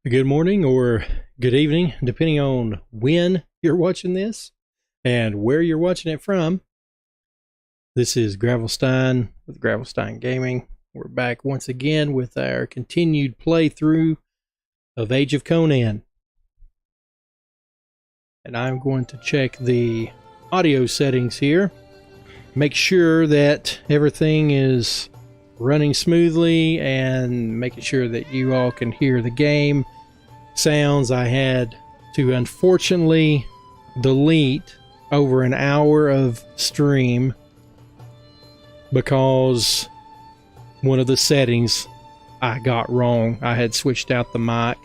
Good morning or good evening, depending on when you're watching this and where you're watching it from. This is Gravelstein with Gravelstein Gaming. We're back once again with our continued playthrough of Age of Conan. And I'm going to check the audio settings here. Make sure that everything is running smoothly and making sure that you all can hear the game sounds. I had to unfortunately delete over an hour of stream because one of the settings I got wrong. I had switched out the mic,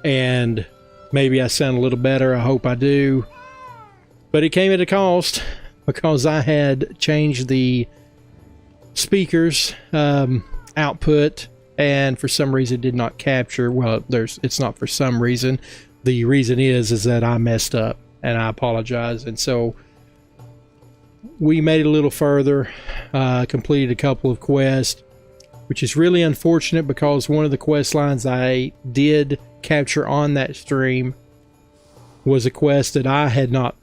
and maybe I sound a little better. I hope I do, but it came at a cost because I had changed the speakers output, and for some reason did not capture. Well, it's not for some reason. The reason is that I messed up, and I apologize. And so we made it a little further, completed a couple of quests, which is really unfortunate because one of the quest lines I did capture on that stream was a quest that I had not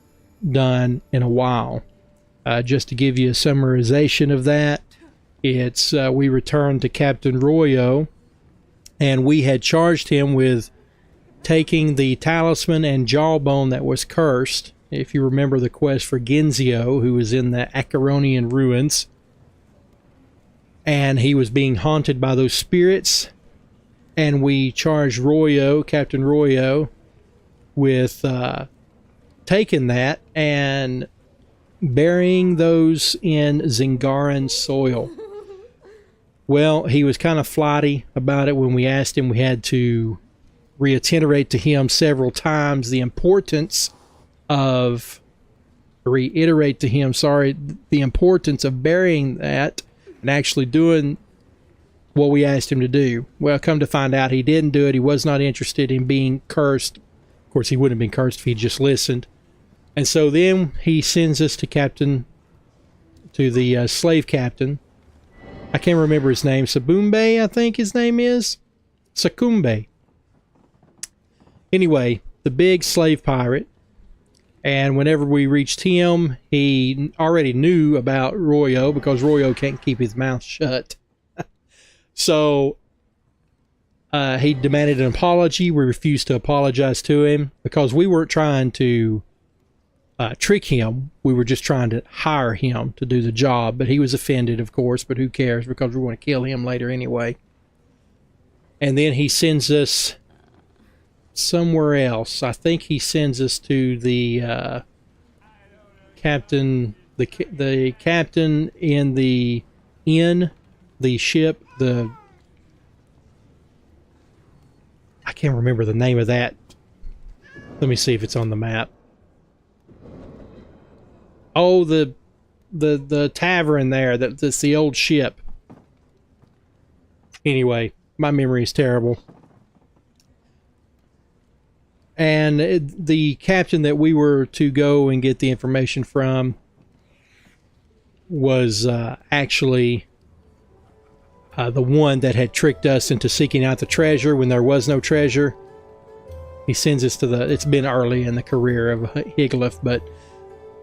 done in a while. Just to give you a summarization of that, it's we returned to Captain Royo, and we had charged him with taking the talisman and jawbone that was cursed. If you remember the quest for Genzio, who was in the Acaronian ruins, and he was being haunted by those spirits, and we charged Royo, Captain Royo, with taking that and burying those in Zingaran soil. Well, he was kind of flighty about it when we asked him. We had to reiterate to him several times the importance of the importance of burying that and actually doing what we asked him to do. Well, come to find out, he didn't do it. He was not interested in being cursed. Of course, he wouldn't have been cursed if he just listened. And so then he sends us to the slave captain. I can't remember his name. Sabumbe, I think his name is. Sakumbe. Anyway, the big slave pirate. And whenever we reached him, he already knew about Royo because Royo can't keep his mouth shut. So he demanded an apology. We refused to apologize to him because we weren't trying to trick him. We were just trying to hire him to do the job, but he was offended, of course, but who cares because we're going to kill him later anyway. And then he sends us somewhere else. I think he sends us to the captain, the captain in the ship, I can't remember the name of that. Let me see if it's on the map. Oh, the tavern there. That's the old ship. Anyway, my memory is terrible. And the captain that we were to go and get the information from was actually the one that had tricked us into seeking out the treasure when there was no treasure. He sends us to it's been early in the career of Higlif, but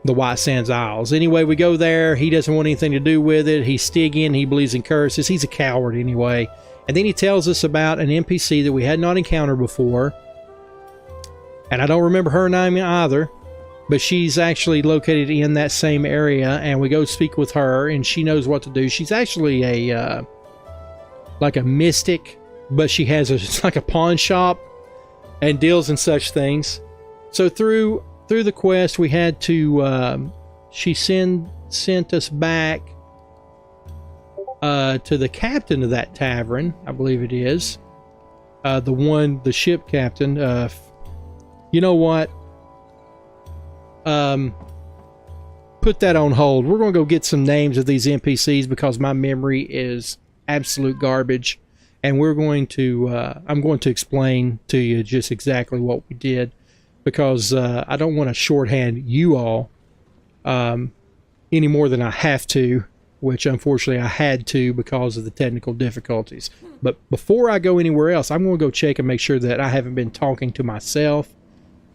the White Sands Isles. Anyway, we go there. He doesn't want anything to do with it. He's Stygian. He believes in curses. He's a coward anyway. And then he tells us about an NPC that we had not encountered before. And I don't remember her name either, but she's actually located in that same area. And we go speak with her, and she knows what to do. She's actually like a mystic, but she has it's like a pawn shop and deals in such things. So through the quest, we had to she sent us back to the captain of that tavern, I believe it is, the ship captain. You know what, put that on hold. We're gonna go get some names of these NPCs because my memory is absolute garbage, and we're going to I'm going to explain to you just exactly what we did, because I don't want to shorthand you all any more than I have to. which unfortunately I had to because of the technical difficulties. But before I go anywhere else, I'm going to go check and make sure that I haven't been talking to myself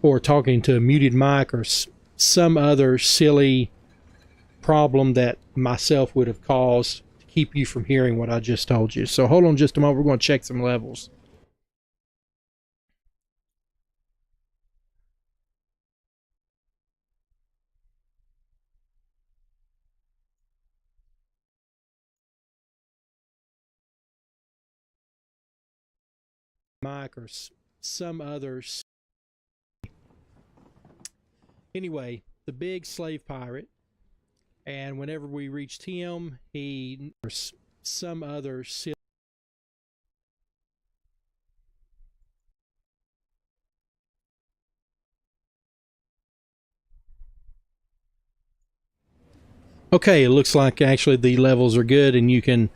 or talking to a muted mic or some other silly problem that myself would have caused to keep you from hearing what I just told you. So hold on just a moment. We're going to check some levels. Mic or some others. Anyway, the big slave pirate, and whenever we reached him, he or some other silly. Okay, it looks like actually the levels are good, and you can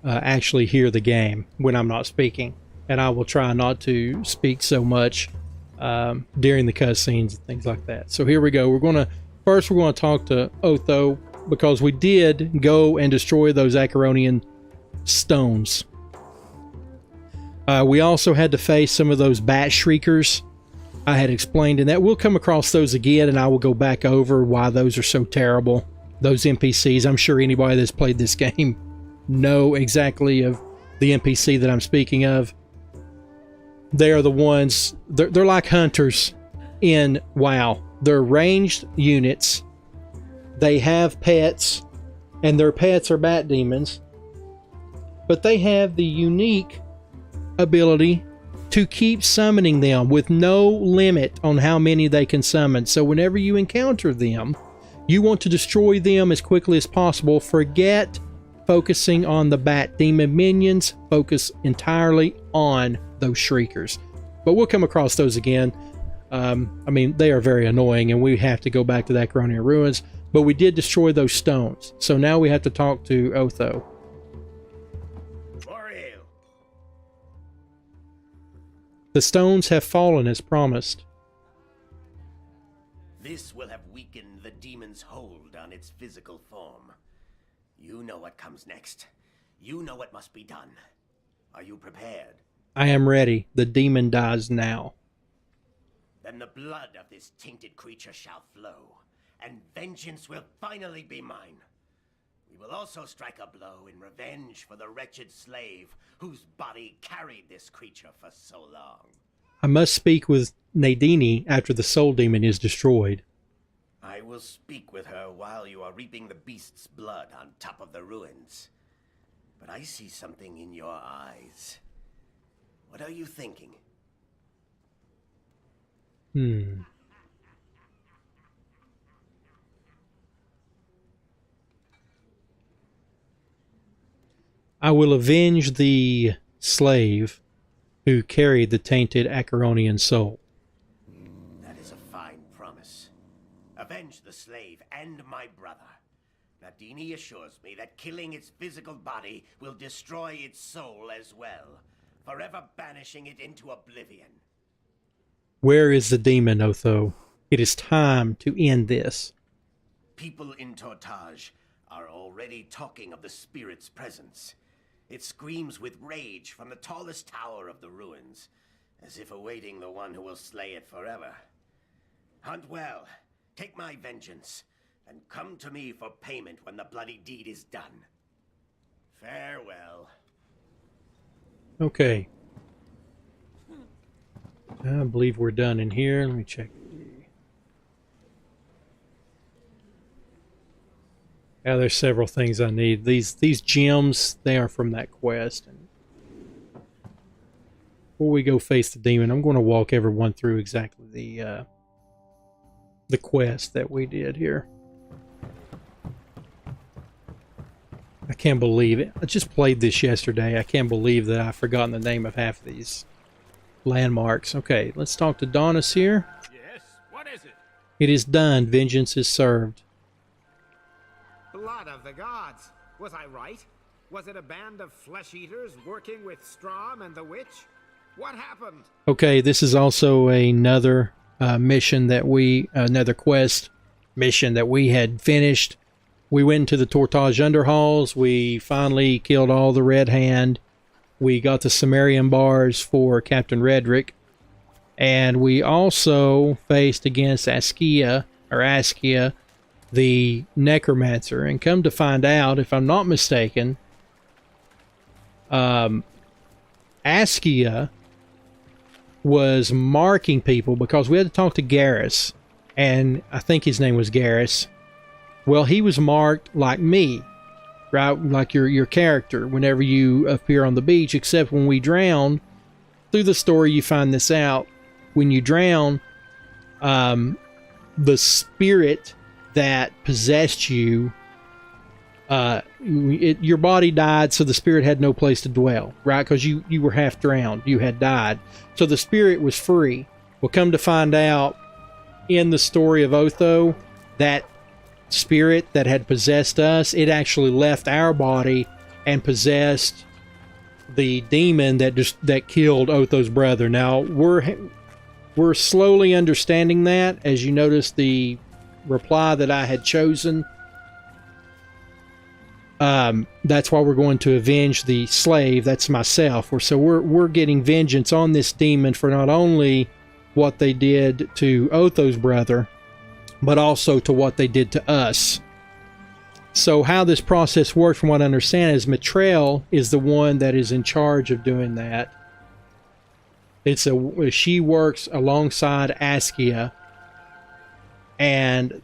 actually hear the game when I'm not speaking. And I will try not to speak so much during the cutscenes and things like that. So here we go. We're going to talk to Otho, because we did go and destroy those Acaronian stones. We also had to face some of those bat shriekers I had explained, and that we'll come across those again, and I will go back over why those are so terrible. Those NPCs, I'm sure anybody that's played this game know exactly of the NPC that I'm speaking of. They are the ones, they're like hunters in WoW. They're ranged units. They have pets, and their pets are bat demons. But they have the unique ability to keep summoning them with no limit on how many they can summon. So whenever you encounter them, you want to destroy them as quickly as possible. Forget focusing on the bat demon minions. Focus entirely on those shriekers. But we'll come across those again. I mean, they are very annoying, and we have to go back to the Acaronian ruins. But we did destroy those stones. So now we have to talk to Otho. The stones have fallen as promised. This will have weakened the demon's hold on its physical form. You know what comes next. You know what must be done. Are you prepared? I am ready. The demon dies now. Then the blood of this tainted creature shall flow, and vengeance will finally be mine. We will also strike a blow in revenge for the wretched slave whose body carried this creature for so long. I must speak with Nadini after the soul demon is destroyed. I will speak with her while you are reaping the beast's blood on top of the ruins. But I see something in your eyes. What are you thinking? I will avenge the slave who carried the tainted Acaronian soul. That is a fine promise. Avenge the slave and my brother. Nadini assures me that killing its physical body will destroy its soul as well, forever banishing it into oblivion. Where is the demon, Otho? It is time to end this. People in Tortage are already talking of the spirit's presence. It screams with rage from the tallest tower of the ruins, as if awaiting the one who will slay it forever. Hunt well, take my vengeance, and come to me for payment when the bloody deed is done. Farewell. Okay. I believe we're done in here. Let me check. Yeah, there's several things I need. These gems, they are from that quest. And before we go face the demon, I'm going to walk everyone through exactly the quest that we did here. I can't believe it. I just played this yesterday. I can't believe that I've forgotten the name of half of these landmarks. Okay, let's talk to Donis here. Yes, what is it? It is done. Vengeance is served. Blood of the gods. Was I right? Was it a band of flesh-eaters working with Strom and the witch? What happened? Okay, this is also another mission that another quest mission that we had finished. we went into the Tortage Underhalls. We finally killed all the Red Hand. We got the Sumerian bars for Captain Redrick. And we also faced against Askia, the Necromancer. And come to find out, if I'm not mistaken, Askia was marking people because we had to talk to Garrus. And I think his name was Garrus. Well, he was marked like me, right? Like your character whenever you appear on the beach, except when we drown. Through the story, you find this out. When you drown, the spirit that possessed you, your body died, so the spirit had no place to dwell, right? Because you were half drowned. You had died. So the spirit was free. Well, come to find out, in the story of Otho, that spirit that had possessed us, it actually left our body and possessed the demon that killed Otho's brother. Now we're slowly understanding that, as you notice the reply that I had chosen. That's why we're going to avenge the slave. That's myself. So we're getting vengeance on this demon for not only what they did to Otho's brother, but also to what they did to us. So how this process works, from what I understand, is Mitrail is the one that is in charge of doing that. She works alongside Askia, and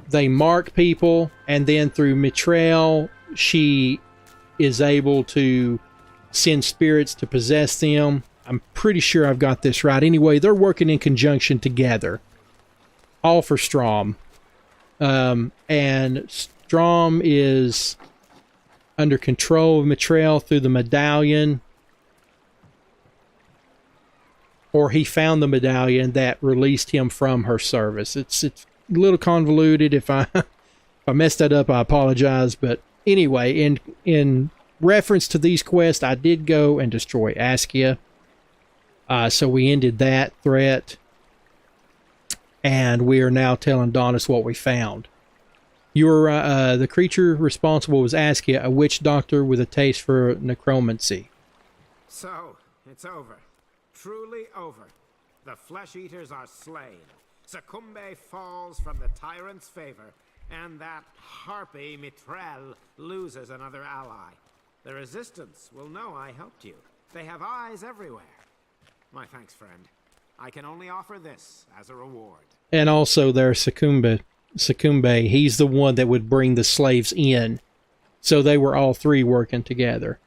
they mark people, and then through Mitrail, she is able to send spirits to possess them. I'm pretty sure I've got this right. Anyway, they're working in conjunction together. All for Strom. And Strom is under control of Mitrail through the medallion. Or he found the medallion that released him from her service. It's a little convoluted. If I messed that up, I apologize. But anyway, in reference to these quests, I did go and destroy Askia. So we ended that threat. And we are now telling Donis what we found. The creature responsible was Askia, a witch doctor with a taste for necromancy. So, it's over. Truly over. The flesh-eaters are slain. Succumbe falls from the tyrant's favor, and that harpy Mitrail loses another ally. The Resistance will know I helped you. They have eyes everywhere. My thanks, friend. I can only offer this as a reward. And also there's Succumbe. He's the one that would bring the slaves in. So they were all three working together.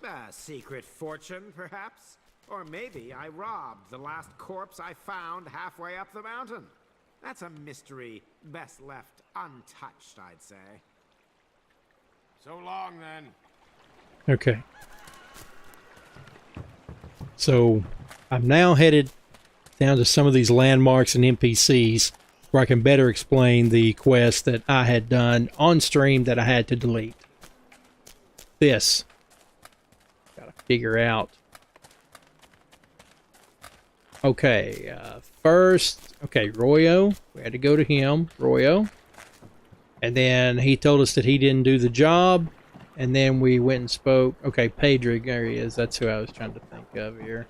A secret fortune, perhaps? Or maybe I robbed the last corpse I found halfway up the mountain. That's a mystery best left untouched, I'd say. So long, then. Okay. So I'm now headed down to some of these landmarks and NPCs where I can better explain the quest that I had done on stream that I had to delete. This. Gotta figure out. Okay, first, Royo. We had to go to him, Royo. And then he told us that he didn't do the job. And then we went and spoke. Okay, Pedrig, there he is. That's who I was trying to think of here.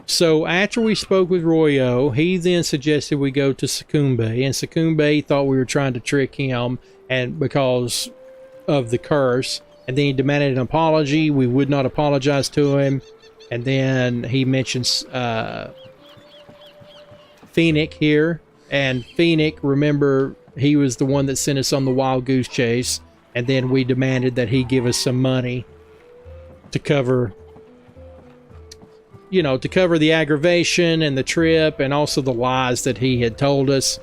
So after we spoke with Royo, he then suggested we go to Succumbe. And Succumbe thought we were trying to trick him, and because of the curse. And then he demanded an apology. We would not apologize to him. And then he mentions Phoenix here. And Phoenix, remember, he was the one that sent us on the wild goose chase. And then we demanded that he give us some money to cover, to cover the aggravation and the trip and also the lies that he had told us.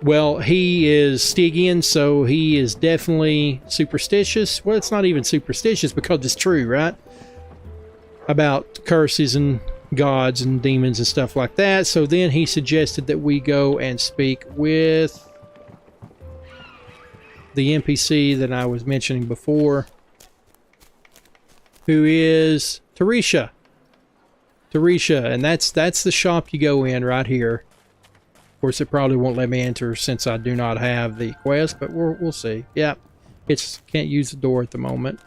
Well, he is Stygian, so he is definitely superstitious. Well, it's not even superstitious because it's true, right? About curses and gods and demons and stuff like that. So then he suggested that we go and speak with the NPC that I was mentioning before, who is Teresha. Tarisha, and that's the shop you go in right here. Of course, it probably won't let me enter since I do not have the quest, but we'll see. Yeah, can't use the door at the moment.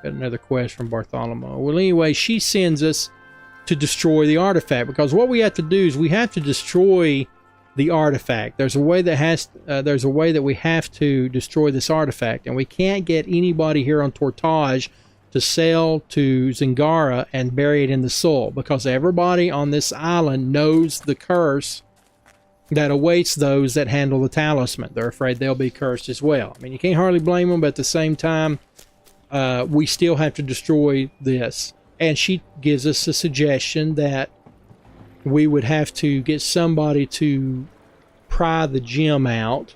Got another quest from Bartholomew. Well, anyway, she sends us to destroy the artifact, because what we have to do is we have to destroy the artifact. There's a way that we have to destroy this artifact, and we can't get anybody here on Tortage to sell to Zingara and bury it in the soil, because everybody on this island knows the curse that awaits those that handle the talisman. They're afraid they'll be cursed as well. I mean, you can't hardly blame them, but at the same time, we still have to destroy this. And she gives us a suggestion that we would have to get somebody to pry the gem out.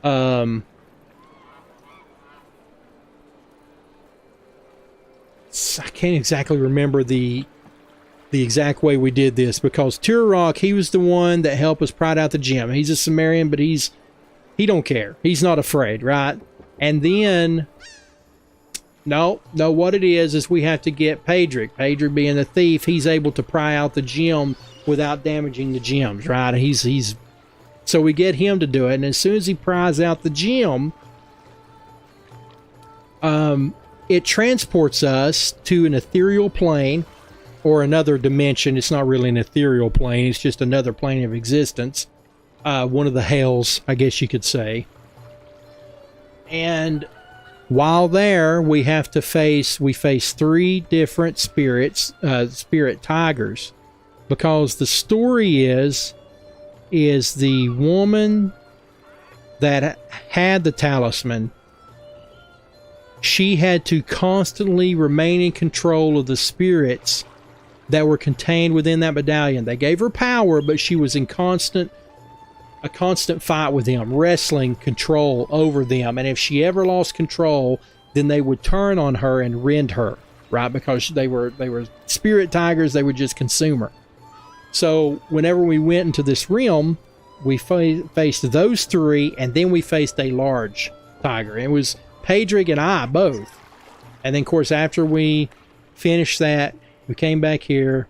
I can't exactly remember the exact way we did this, because Turok, he was the one that helped us pry out the gem. He's a Sumerian, but he don't care. He's not afraid, right? And then no, what it is we have to get Pedric. Pedric being the thief, he's able to pry out the gem without damaging the gems, right? He's so we get him to do it, and as soon as he pries out the gem, it transports us to an ethereal plane, or another dimension. It's not really an ethereal plane, it's just another plane of existence. One of the hells, I guess you could say. And while there, we face 3 different spirits, spirit tigers, because the story is the woman that had the talisman, she had to constantly remain in control of the spirits that were contained within that medallion. They gave her power, but she was in a constant fight with them, wrestling control over them. And if she ever lost control, then they would turn on her and rend her, right? Because they were spirit tigers, they would just consume her. So whenever we went into this realm, we faced those 3, and then we faced a large tiger. It was Pedric and I both. And then, of course, after we finished that, we came back here,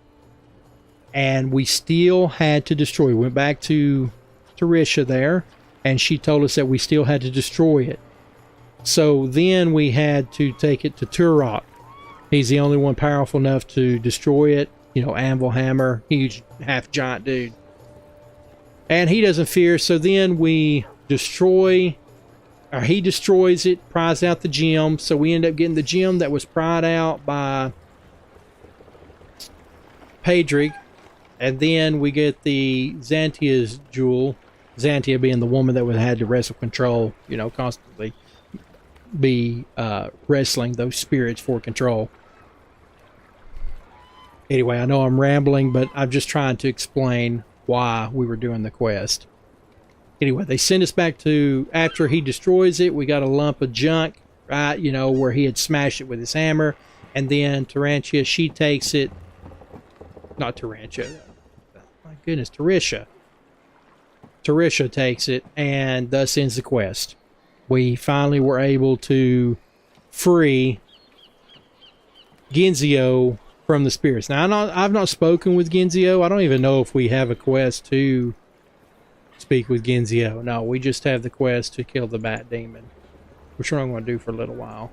and we still had to destroy. We went back to Tarisha there, and she told us that we still had to destroy it. So then we had to take it to Turok. He's the only one powerful enough to destroy it. You know, anvil hammer, huge half giant dude. And he doesn't fear, so then we destroy, or he destroys it, pries out the gem. So we end up getting the gem that was pried out by Pedric. And then we get the Xantia's jewel. Xantia being the woman that would have had to wrestle control, you know, constantly be wrestling those spirits for control. Anyway, I know I'm rambling, but I'm just trying to explain why we were doing the quest. Anyway, they send us back to, after he destroys it, we got a lump of junk, right, you know, where he had smashed it with his hammer. And then Tarantia, she takes it, not Tarantia, my goodness, Tarisha. Tarisha takes it, and thus ends the quest. We finally were able to free Genzio from the spirits. Now, I've not spoken with Genzio. I don't even know if we have a quest to speak with Genzio. No, we just have the quest to kill the bat demon, which I'm going to do for a little while.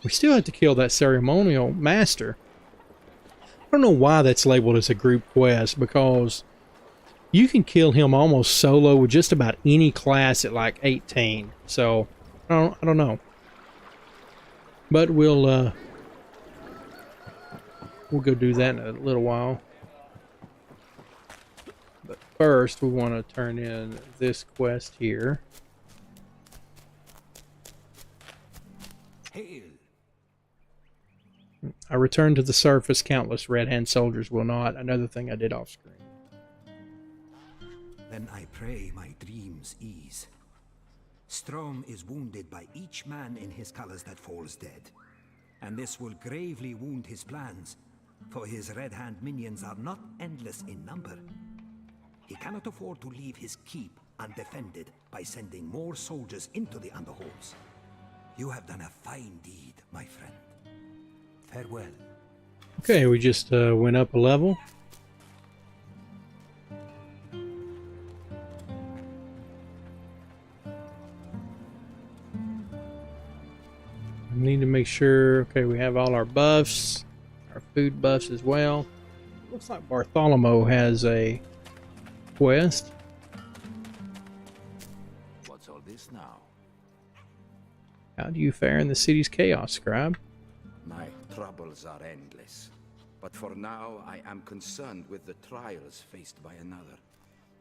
We still have to kill that ceremonial master. I don't know why that's labeled as a group quest, because you can kill him almost solo with just about any class at like 18. So I don't know. But we'll go do that in a little while. But first we want to turn in this quest here. Hail. I returned to the surface. Countless Red Hand soldiers will not. Another thing I did off screen. Then I pray my dreams ease. Strom is wounded by each man in his colors that falls dead. And this will gravely wound his plans, for his Red Hand minions are not endless in number. He cannot afford to leave his keep undefended by sending more soldiers into the underholds. You have done a fine deed, my friend. Farewell. Okay, we just went up a level. We need to make sure, okay, we have all our buffs, our food buffs as well. Looks like Bartholomew has a quest. What's all this now? How do you fare in the city's chaos, scribe? My troubles are endless. But for now, I am concerned with the trials faced by another.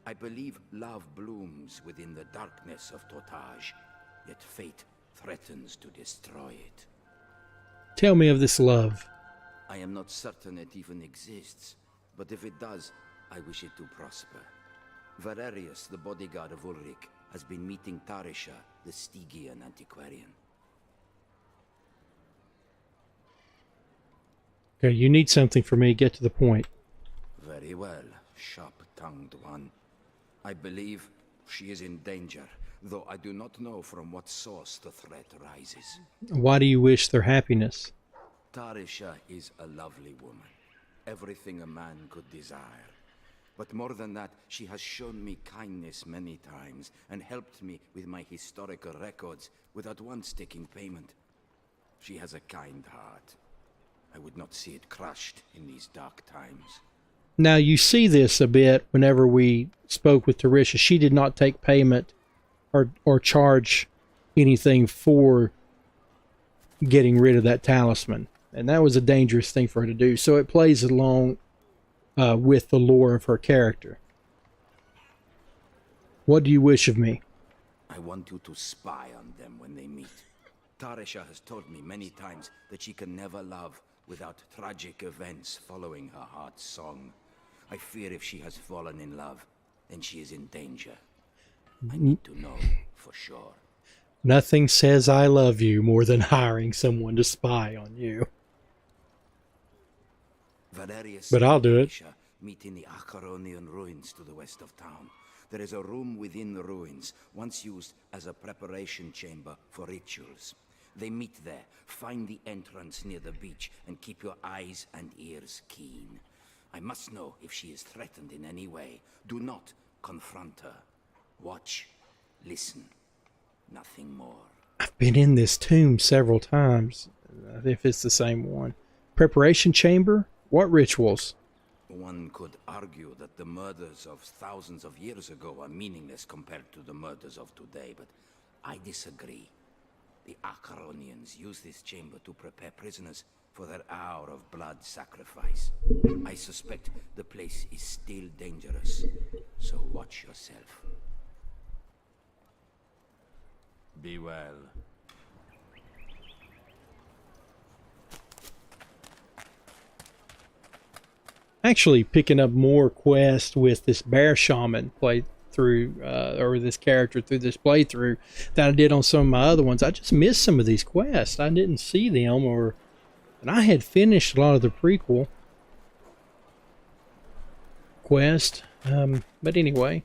I believe love blooms within the darkness of Totaj, yet fate threatens to destroy it. Tell me of this love. I am not certain it even exists, but if it does, I wish it to prosper. Aryas, the bodyguard of Ulrich, has been meeting Tarisha, the Stygian antiquarian. Okay, you need something for me. Get to the point. Very well, sharp-tongued one. I believe she is in danger, though I do not know from what source the threat rises. Why do you wish their happiness? Tarisha is a lovely woman, everything a man could desire. But more than that, she has shown me kindness many times and helped me with my historical records without once taking payment. She has a kind heart. I would not see it crushed in these dark times. Now, you see this a bit whenever we spoke with Tarisha. She did not take payment or charge anything for getting rid of that talisman. And that was a dangerous thing for her to do. So it plays along with the lore of her character. What do you wish of me? I want you to spy on them when they meet. Tarisha has told me many times that she can never love without tragic events following her heart's song. I fear if she has fallen in love, then she is in danger. I need to know for sure. Nothing says I love you more than hiring someone to spy on you. But I'll do it. Meet in the Acaronian ruins to the west of town. There is a room within the ruins, once used as a preparation chamber for rituals. They meet there, find the entrance near the beach, and keep your eyes and ears keen. I must know if she is threatened in any way. Do not confront her. Watch, listen, nothing more. I've been in this tomb several times, if it's the same one. Preparation chamber? What rituals? One could argue that the murders of thousands of years ago are meaningless compared to the murders of today, but I disagree. The Acaronians use this chamber to prepare prisoners for their hour of blood sacrifice. I suspect the place is still dangerous, so watch yourself. Be well. Actually picking up more quests with this bear shaman playthrough, or this character through this playthrough that I did on some of my other ones. I just missed some of these quests. I didn't see them, and I had finished a lot of the prequel quest. But anyway,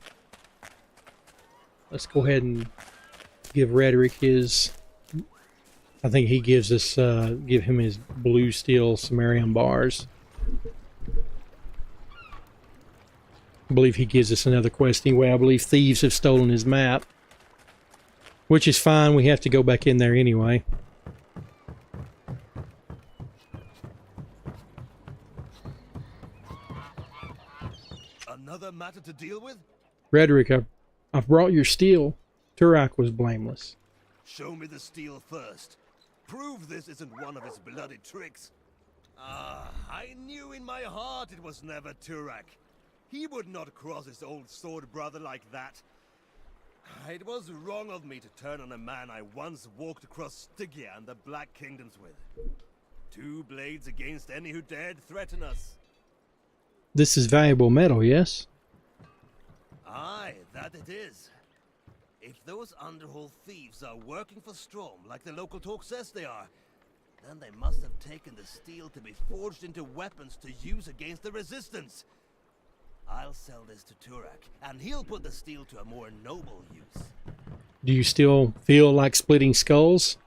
let's go ahead and give Rhetoric his. I think he gives us, give him his blue steel Sumerian bars. I believe he gives us another quest anyway. I believe thieves have stolen his map, which is fine. We have to go back in there anyway. Another matter to deal with? Rhetoric, I've brought your steel. Turak was blameless. Show me the steel first. Prove this isn't one of his bloody tricks. I knew in my heart it was never Turak. He would not cross his old sword brother like that. It was wrong of me to turn on a man I once walked across Stygia and the Black Kingdoms with. 2 blades against any who dared threaten us. This is valuable metal, yes? Aye, that it is. If those underworld thieves are working for Strom, like the local talk says they are, then they must have taken the steel to be forged into weapons to use against the resistance. I'll sell this to Turak, and he'll put the steel to a more noble use. Do you still feel like splitting skulls?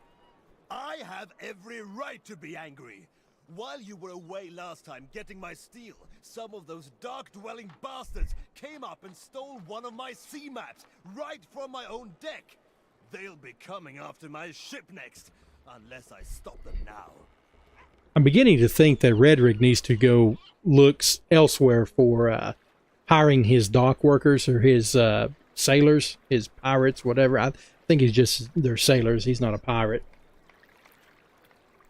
I have every right to be angry. While you were away last time getting my steel, some of those dark-dwelling bastards came up and stole one of my sea maps right from my own deck. They'll be coming after my ship next, unless I stop them now. I'm beginning to think that Redrick needs to go look elsewhere for hiring his dock workers or his sailors, his pirates, whatever. I think he's just they're sailors. He's not a pirate.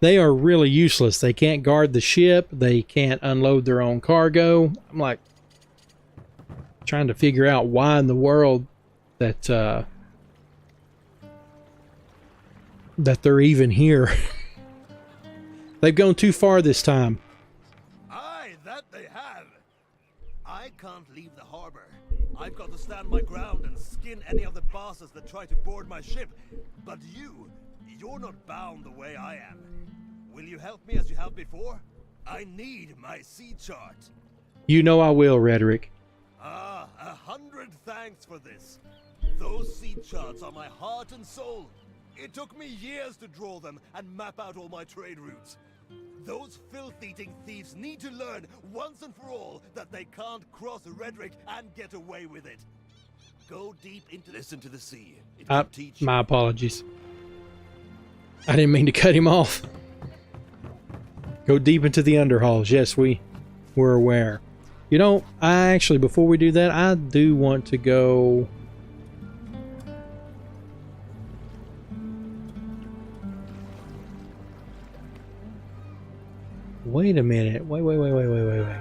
They are really useless. They can't guard the ship. They can't unload their own cargo. I'm like trying to figure out why in the world that that they're even here. They've gone too far this time. Aye, that they have. I can't leave the harbor. I've got to stand my ground and skin any of the bastards that try to board my ship. But you're not bound the way I am. Will you help me as you have before? I need my sea chart. You know I will, Redrick. 100 thanks for this. Those sea charts are my heart and soul. It took me years to draw them and map out all my trade routes. Those filth-eating thieves need to learn once and for all that they can't cross Redrick and get away with it. Go deep into listen to the sea. It can teach you. My apologies. I didn't mean to cut him off. Go deep into the underhalls. Yes, we're aware. You know, I actually, before we do that, I do want to go... Wait a minute. Wait.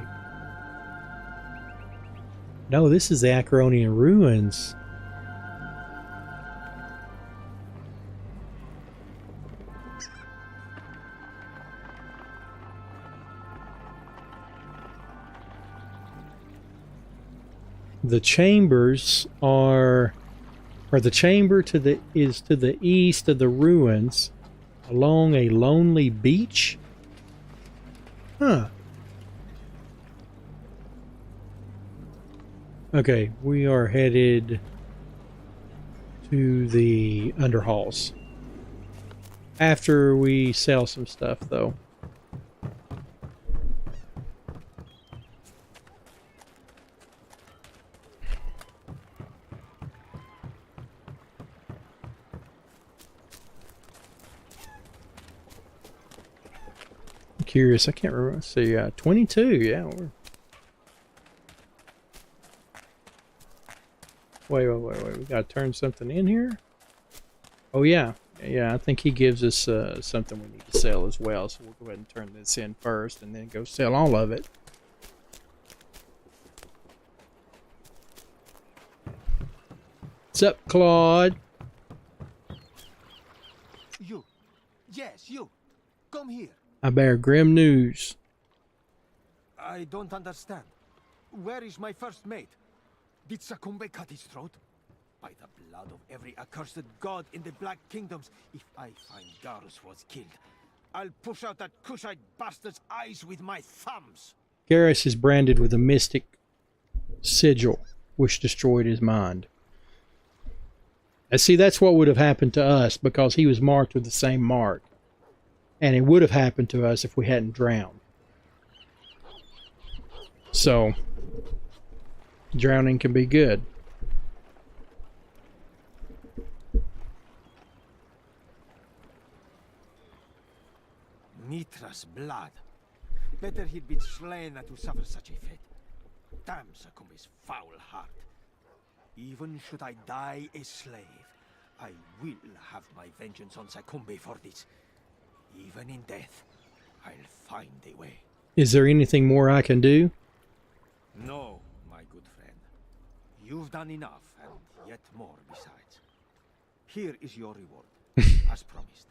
No, this is the Acaronian ruins. The chambers are, or the chamber is to the east of the ruins, along a lonely beach. Huh. Okay, we are headed to the underhalls. After we sell some stuff, though. Curious, I can't remember. Let's see, 22, yeah. Wait, we gotta turn something in here? Oh, yeah. Yeah, I think he gives us something we need to sell as well, so we'll go ahead and turn this in first and then go sell all of it. What's up, Claude? You. Yes, you. Come here. I bear grim news. I don't understand. Where is my first mate? Did Sakumbe cut his throat? By the blood of every accursed god in the Black Kingdoms, if I find Garus was killed, I'll push out that Kushite bastard's eyes with my thumbs. Garrus is branded with a mystic sigil, which destroyed his mind. And see, that's what would have happened to us, because he was marked with the same mark. And it would have happened to us if we hadn't drowned. So, drowning can be good. Mitra's blood. Better he'd been slain than to suffer such a fate. Damn Sakumbe's foul heart. Even should I die a slave, I will have my vengeance on Sakumbe for this. Even in death, I'll find a way. Is there anything more I can do? No, my good friend. You've done enough, and yet more besides. Here is your reward, as promised.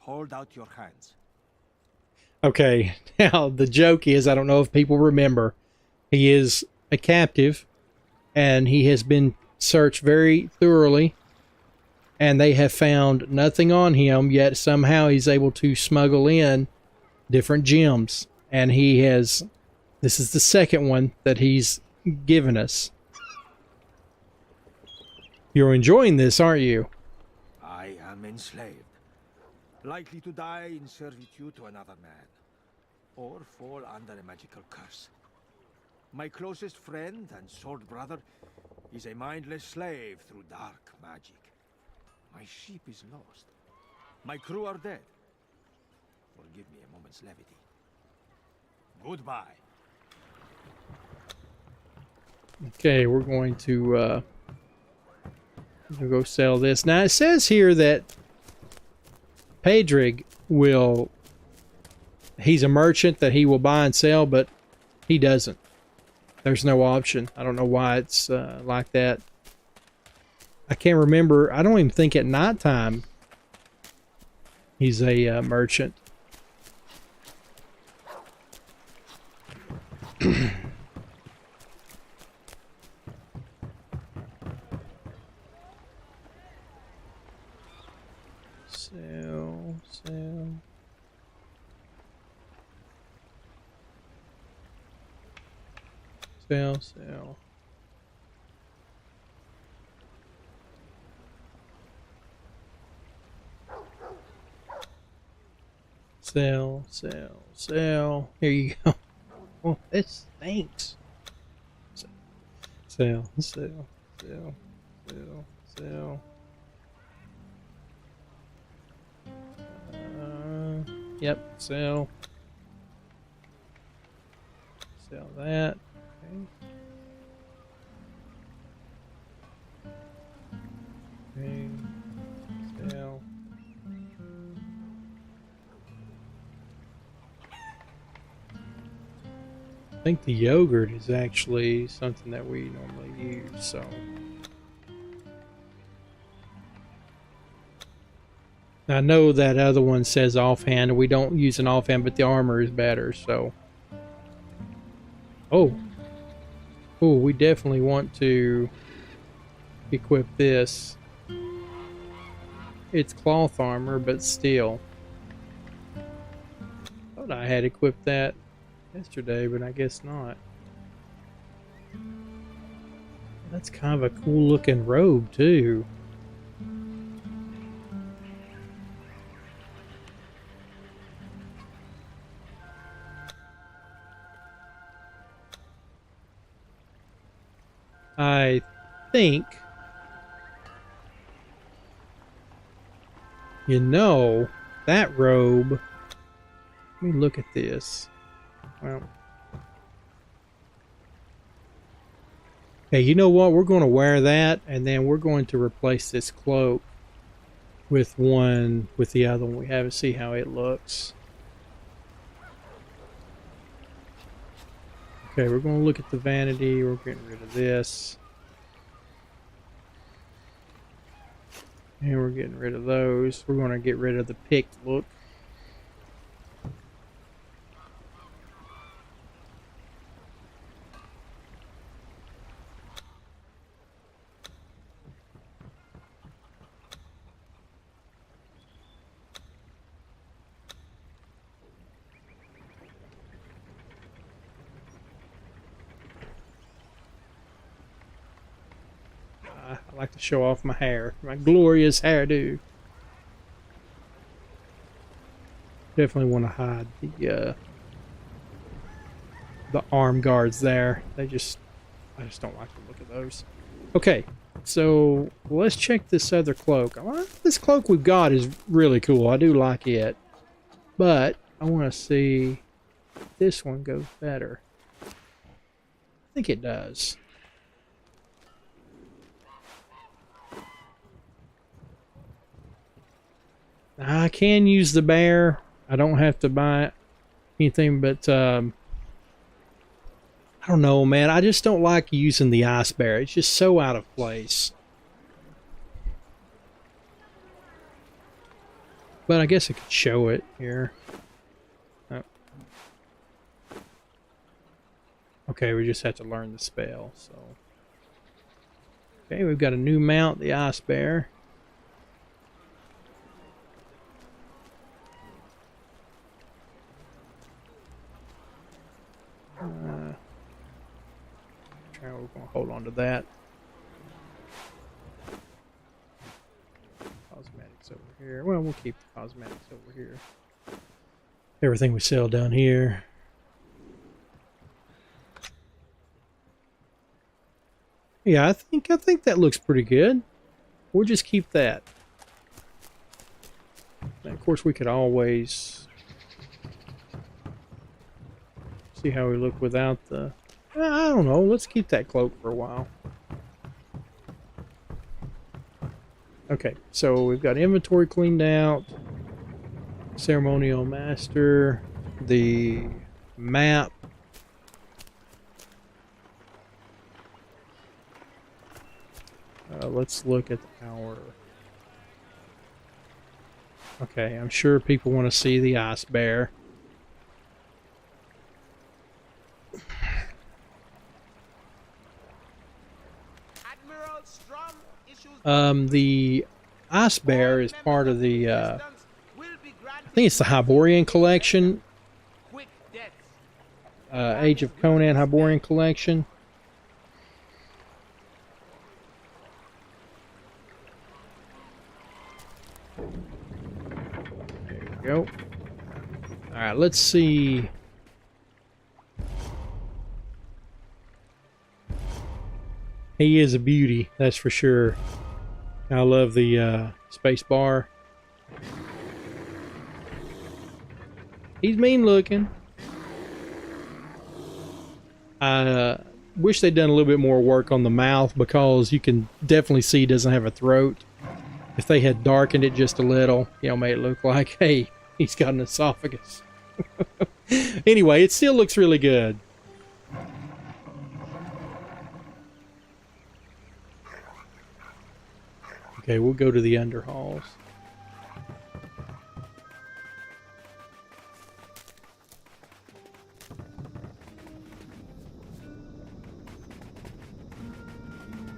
Hold out your hands. Okay, now the joke is, I don't know if people remember, he is a captive, and he has been searched very thoroughly, and they have found nothing on him, yet somehow he's able to smuggle in different gems. And he has, this is the second one that he's given us. You're enjoying this, aren't you? I am enslaved, likely to die in servitude to another man, or fall under a magical curse. My closest friend and sword brother is a mindless slave through dark magic. My ship is lost. My crew are dead. Forgive me a moment's levity. Goodbye. Okay, we're going to go sell this. Now it says here that Pedrig will, he's a merchant that he will buy and sell, but he doesn't. There's no option. I don't know why it's like that. I can't remember. I don't even think at nighttime he's a merchant. Sell. Sell. Sell. Here you go. Oh, this stinks. Sell. Yep, sell. Sell that. Okay. Sell. I think the yogurt is actually something that we normally use, so. I know that other one says offhand, and we don't use an offhand, but the armor is better, so. Oh, we definitely want to equip this. It's cloth armor, but still. Thought I had equipped that yesterday, but I guess not. That's kind of a cool looking robe, too. I think, you know, that robe, let me look at this. Well, okay, you know what? We're going to wear that, and then we're going to replace this cloak with the other one we have and see how it looks. Okay, we're going to look at the vanity. We're getting rid of this. And we're getting rid of those. We're going to get rid of the picked look. I like to show off my hair, my glorious hairdo. Definitely want to hide the arm guards there. I just don't like the look of those. Okay, so let's check this other cloak. This cloak we've got is really cool. I do like it, but I want to see if this one goes better. I think it does. I can use the bear. I don't have to buy anything, but I don't know, man. I just don't like using the ice bear. It's just so out of place. But I guess I could show it here. Oh. Okay, we just have to learn the spell. So, okay, we've got a new mount, the ice bear. We're going to hold on to that. Cosmetics over here. Well, we'll keep the cosmetics over here. Everything we sell down here. Yeah, I think that looks pretty good. We'll just keep that. And of course, we could always see how we look without the... I don't know. Let's keep that cloak for a while. Okay, so we've got inventory cleaned out. Ceremonial master. The map. Let's look at our... Okay, I'm sure people want to see the ice bear. The ice bear is part of the, I think it's the Hyborian collection. Age of Conan Hyborian collection. There you go. Alright, let's see. He is a beauty, that's for sure. I love the space bar. He's mean looking. I wish they'd done a little bit more work on the mouth, because you can definitely see he doesn't have a throat. If they had darkened it just a little, you know, made it look like, hey, he's got an esophagus. Anyway, it still looks really good. Okay, we'll go to the underhalls.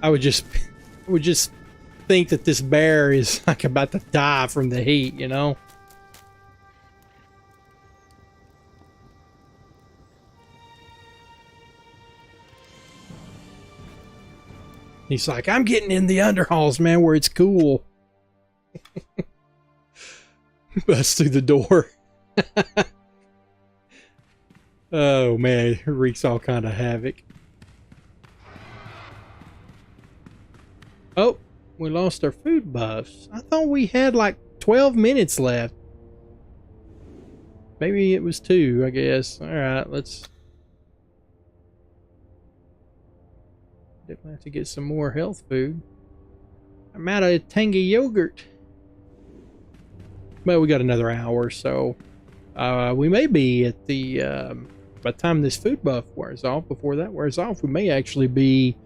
I would just think that this bear is like about to die from the heat, you know? He's like, I'm getting in the underhalls, man, where it's cool. Busts through the door. Oh, man, it wreaks all kind of havoc. Oh, we lost our food buffs. I thought we had like 12 minutes left. Maybe it was 2, I guess. Alright, let's... Definitely have to get some more health food. I'm out of tangy yogurt. But we got another hour, so we may be at the by the time this food buff wears off, before that wears off, we may actually be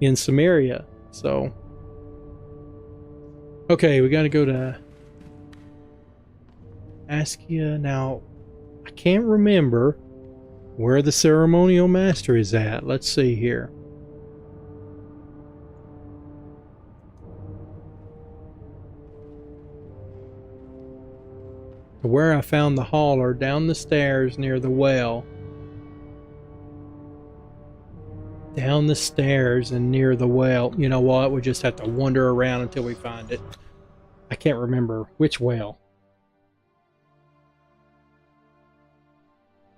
in Samaria. So okay, we got to go to Askia. Now I can't remember where the ceremonial master is at. Let's see here. Where I found the hauler, down the stairs near the well. Down the stairs and near the well. You know what? We just have to wander around until we find it. I can't remember which well.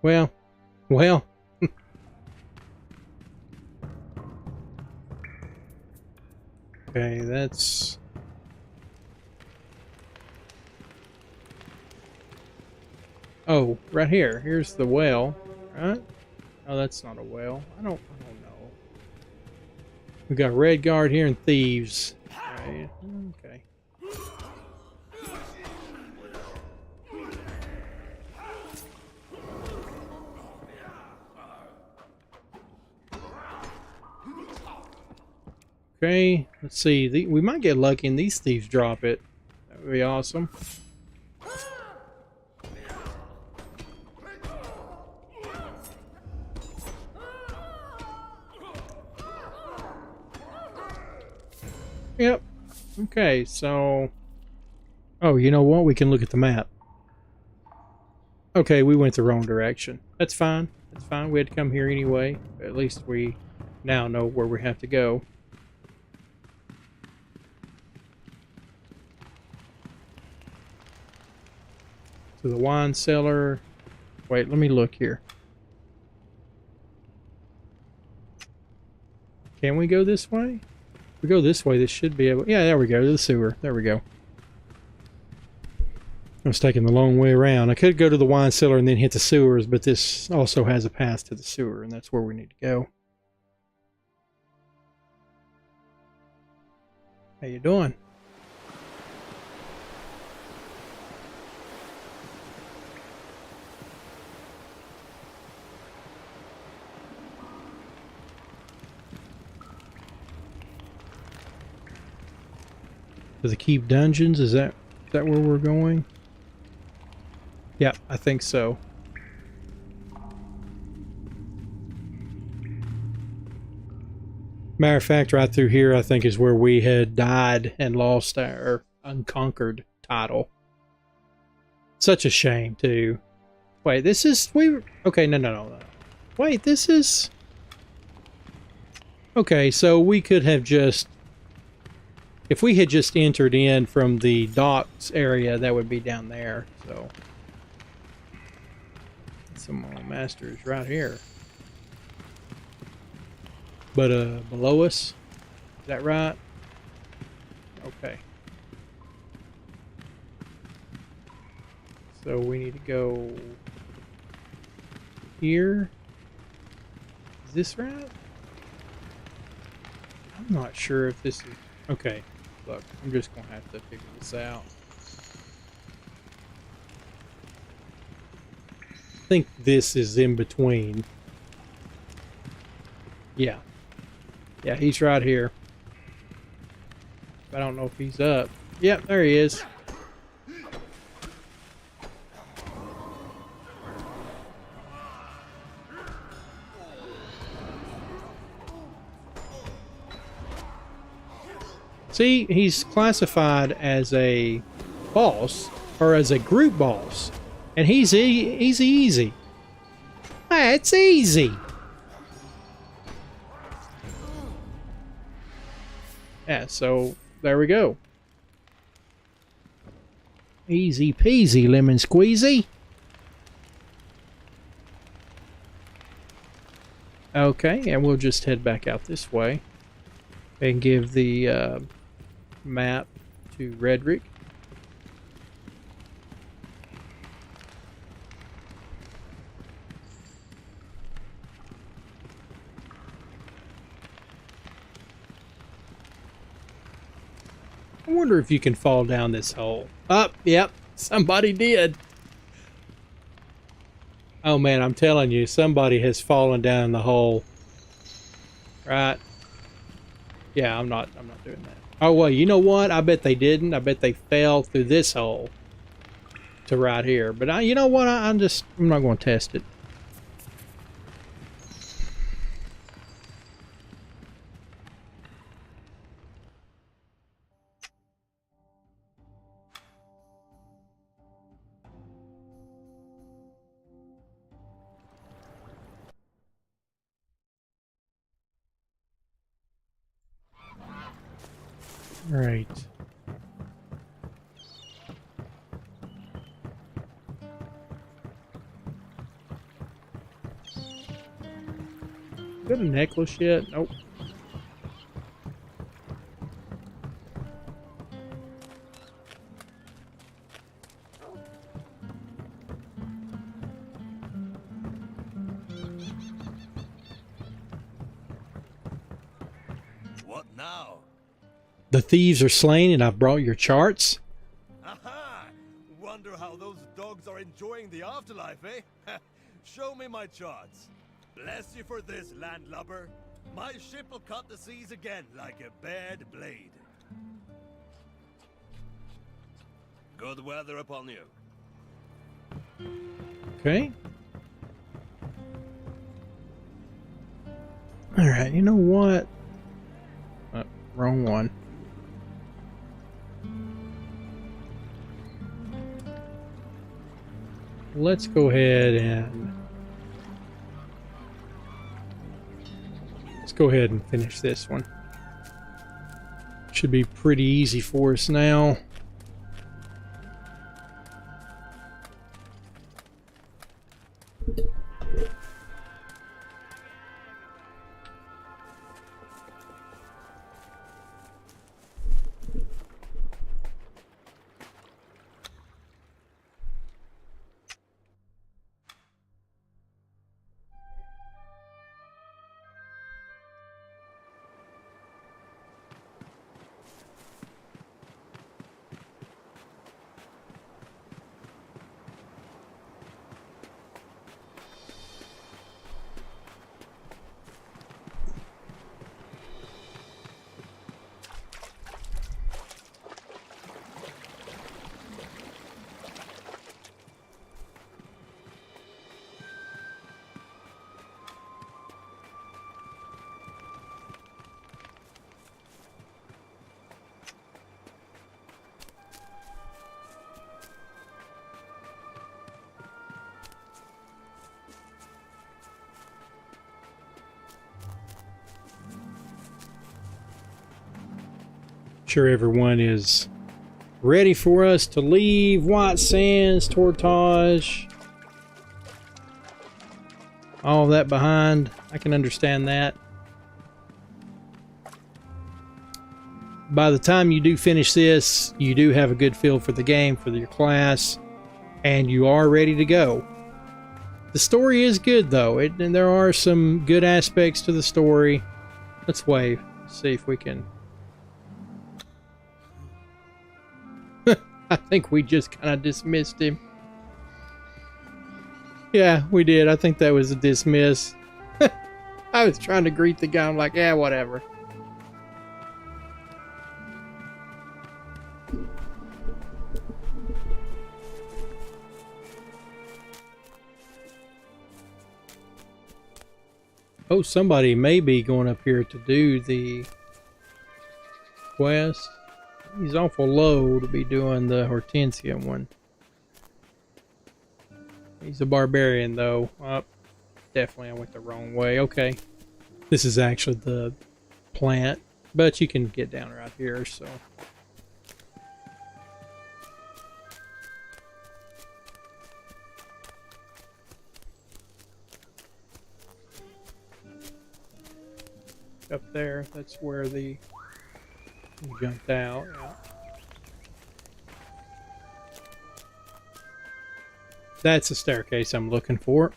Well. Okay, that's... Oh, right here. Here's the well, right? Oh, that's not a well. I don't know. We got Red Guard here and Thieves. Right. Okay. Okay, let's see. We might get lucky and these thieves drop it. That would be awesome. Yep. Okay, so... Oh, you know what? We can look at the map. Okay, we went the wrong direction. That's fine. That's fine. We had to come here anyway. At least we now know where we have to go. To the wine cellar. Wait, let me look here. Can we go this way? If we go this way, this should be able... Yeah, there we go, to the sewer. There we go. I was taking the long way around. I could go to the wine cellar and then hit the sewers, but this also has a path to the sewer, and that's where we need to go. How you doing? To the keep dungeons? Is that where we're going? Yeah, I think so. Matter of fact, right through here, I think is where we had died and lost our unconquered title. Such a shame, too. Wait, this is... Okay, no. Wait, this is... Okay, so we could have just... If we had just entered in from the docks area, that would be down there, so... Some masters right here. But below us? Is that right? Okay. So we need to go here. Is this right? I'm not sure if this is... Okay, look, I'm just gonna have to figure this out. I think this is in between. Yeah. Yeah, he's right here. I don't know if he's up. Yep, there he is. See, he's classified as a boss, or as a group boss. And he's easy. Ah, it's easy. Yeah, so there we go. Easy peasy lemon squeezy. Okay, and we'll just head back out this way and give the map to Redrick. I wonder if you can fall down this hole. Up, yep, somebody did. Oh man, I'm telling you, somebody has fallen down the hole. Right? Yeah, I'm not doing that. Oh well, you know what? I bet they didn't. I bet they fell through this hole to right here. But you know what? I'm not going to test it. Right. Is that a necklace yet? Nope. What now? The thieves are slain and I've brought your charts? Aha! Wonder how those dogs are enjoying the afterlife, eh? Show me my charts. Bless you for this, landlubber. My ship will cut the seas again like a bared blade. Good weather upon you. Okay. Alright, you know what? Wrong one. Let's go ahead and Let's go ahead and finish this one. Should be pretty easy for us now. Sure, everyone is ready for us to leave White Sands, Tortage, all that behind. I can understand that. By the time you do finish this, you do have a good feel for the game, for your class, and you are ready to go. The story is good, though, and there are some good aspects to the story. Let's wave, see if we can... I think we just kind of dismissed him. Yeah, we did. I think that was a dismiss. I was trying to greet the guy. I'm like, yeah, whatever. Oh, somebody may be going up here to do the quest. He's awful low to be doing the Hortensia one. He's a barbarian, though. Oh, definitely I went the wrong way. Okay. This is actually the plant, but you can get down right here, so... Up there, that's where the... You jumped out, yeah. That's the staircase I'm looking for.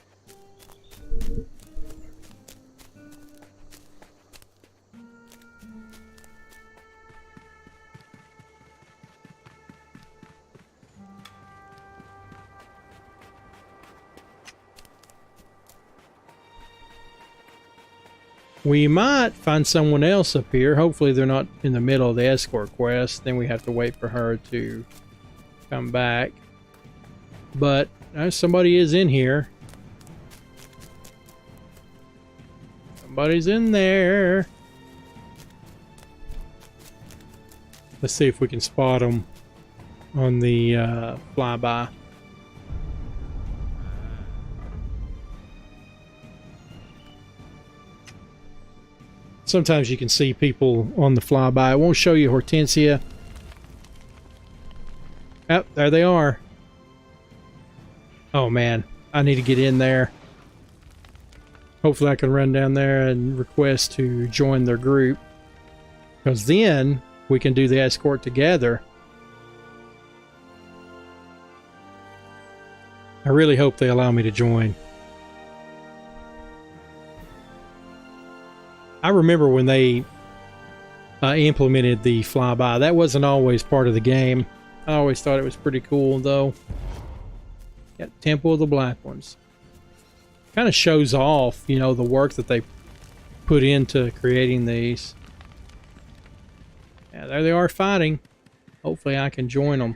We might find someone else up here. Hopefully they're not in the middle of the escort quest. Then we have to wait for her to come back. But somebody is in here. Somebody's in there. Let's see if we can spot them on the flyby. Sometimes you can see people on the flyby. It won't show you Hortensia. Oh, there they are. Oh man, I need to get in there. Hopefully I can run down there and request to join their group. Because then we can do the escort together. I really hope they allow me to join. I remember when they implemented the flyby. That wasn't always part of the game. I always thought it was pretty cool, though. Got Temple of the Black Ones. Kind of shows off, you know, the work that they put into creating these. Yeah, there they are fighting. Hopefully I can join them.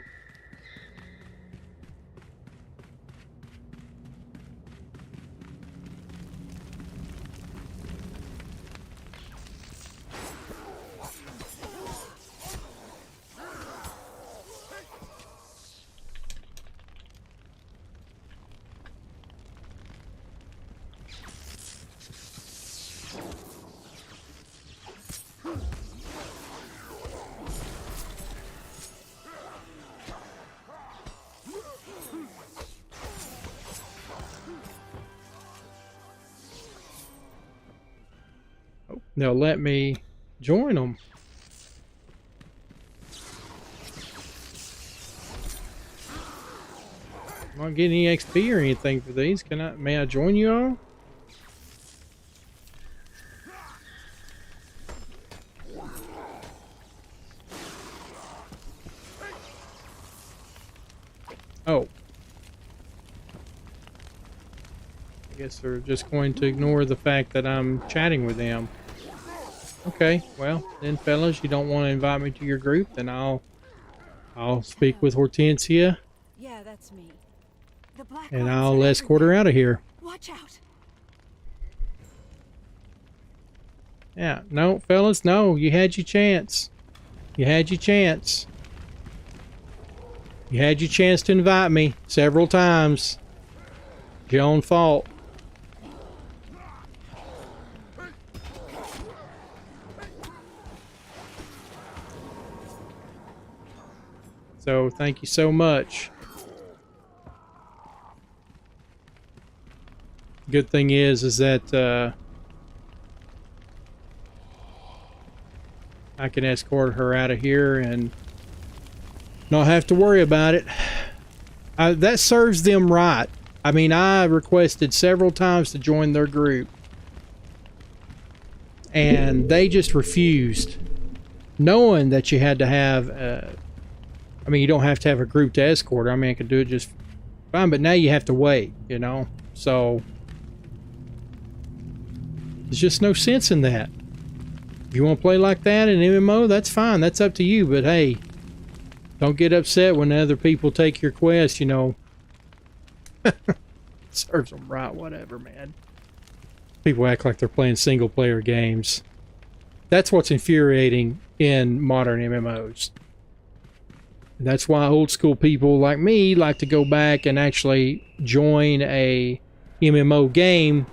Oh, they'll let me join them. I'm not getting any XP or anything for these. May I join you all? Oh. I guess they're just going to ignore the fact that I'm chatting with them. Okay, well, then fellas, you don't want to invite me to your group, then I'll speak with Hortensia. Yeah, that's me. The black And lights I'll are escort her everywhere. out of here. Watch out. Yeah, no, fellas, no, you had your chance. You had your chance. You had your chance to invite me several times. It's your own fault. So, thank you so much. Good thing is that I can escort her out of here and not have to worry about it. That serves them right. I mean, I requested several times to join their group, and they just refused, knowing that you had to have I mean, you don't have to have a group to escort her. I mean, I could do it just fine, but now you have to wait, you know? So there's just no sense in that. If you want to play like that in MMO, that's fine. That's up to you. But hey, don't get upset when other people take your quest, you know. Serves them right, whatever, man. People act like they're playing single player games. That's what's infuriating in modern MMOs. And that's why old school people like me like to go back and actually join a MMO game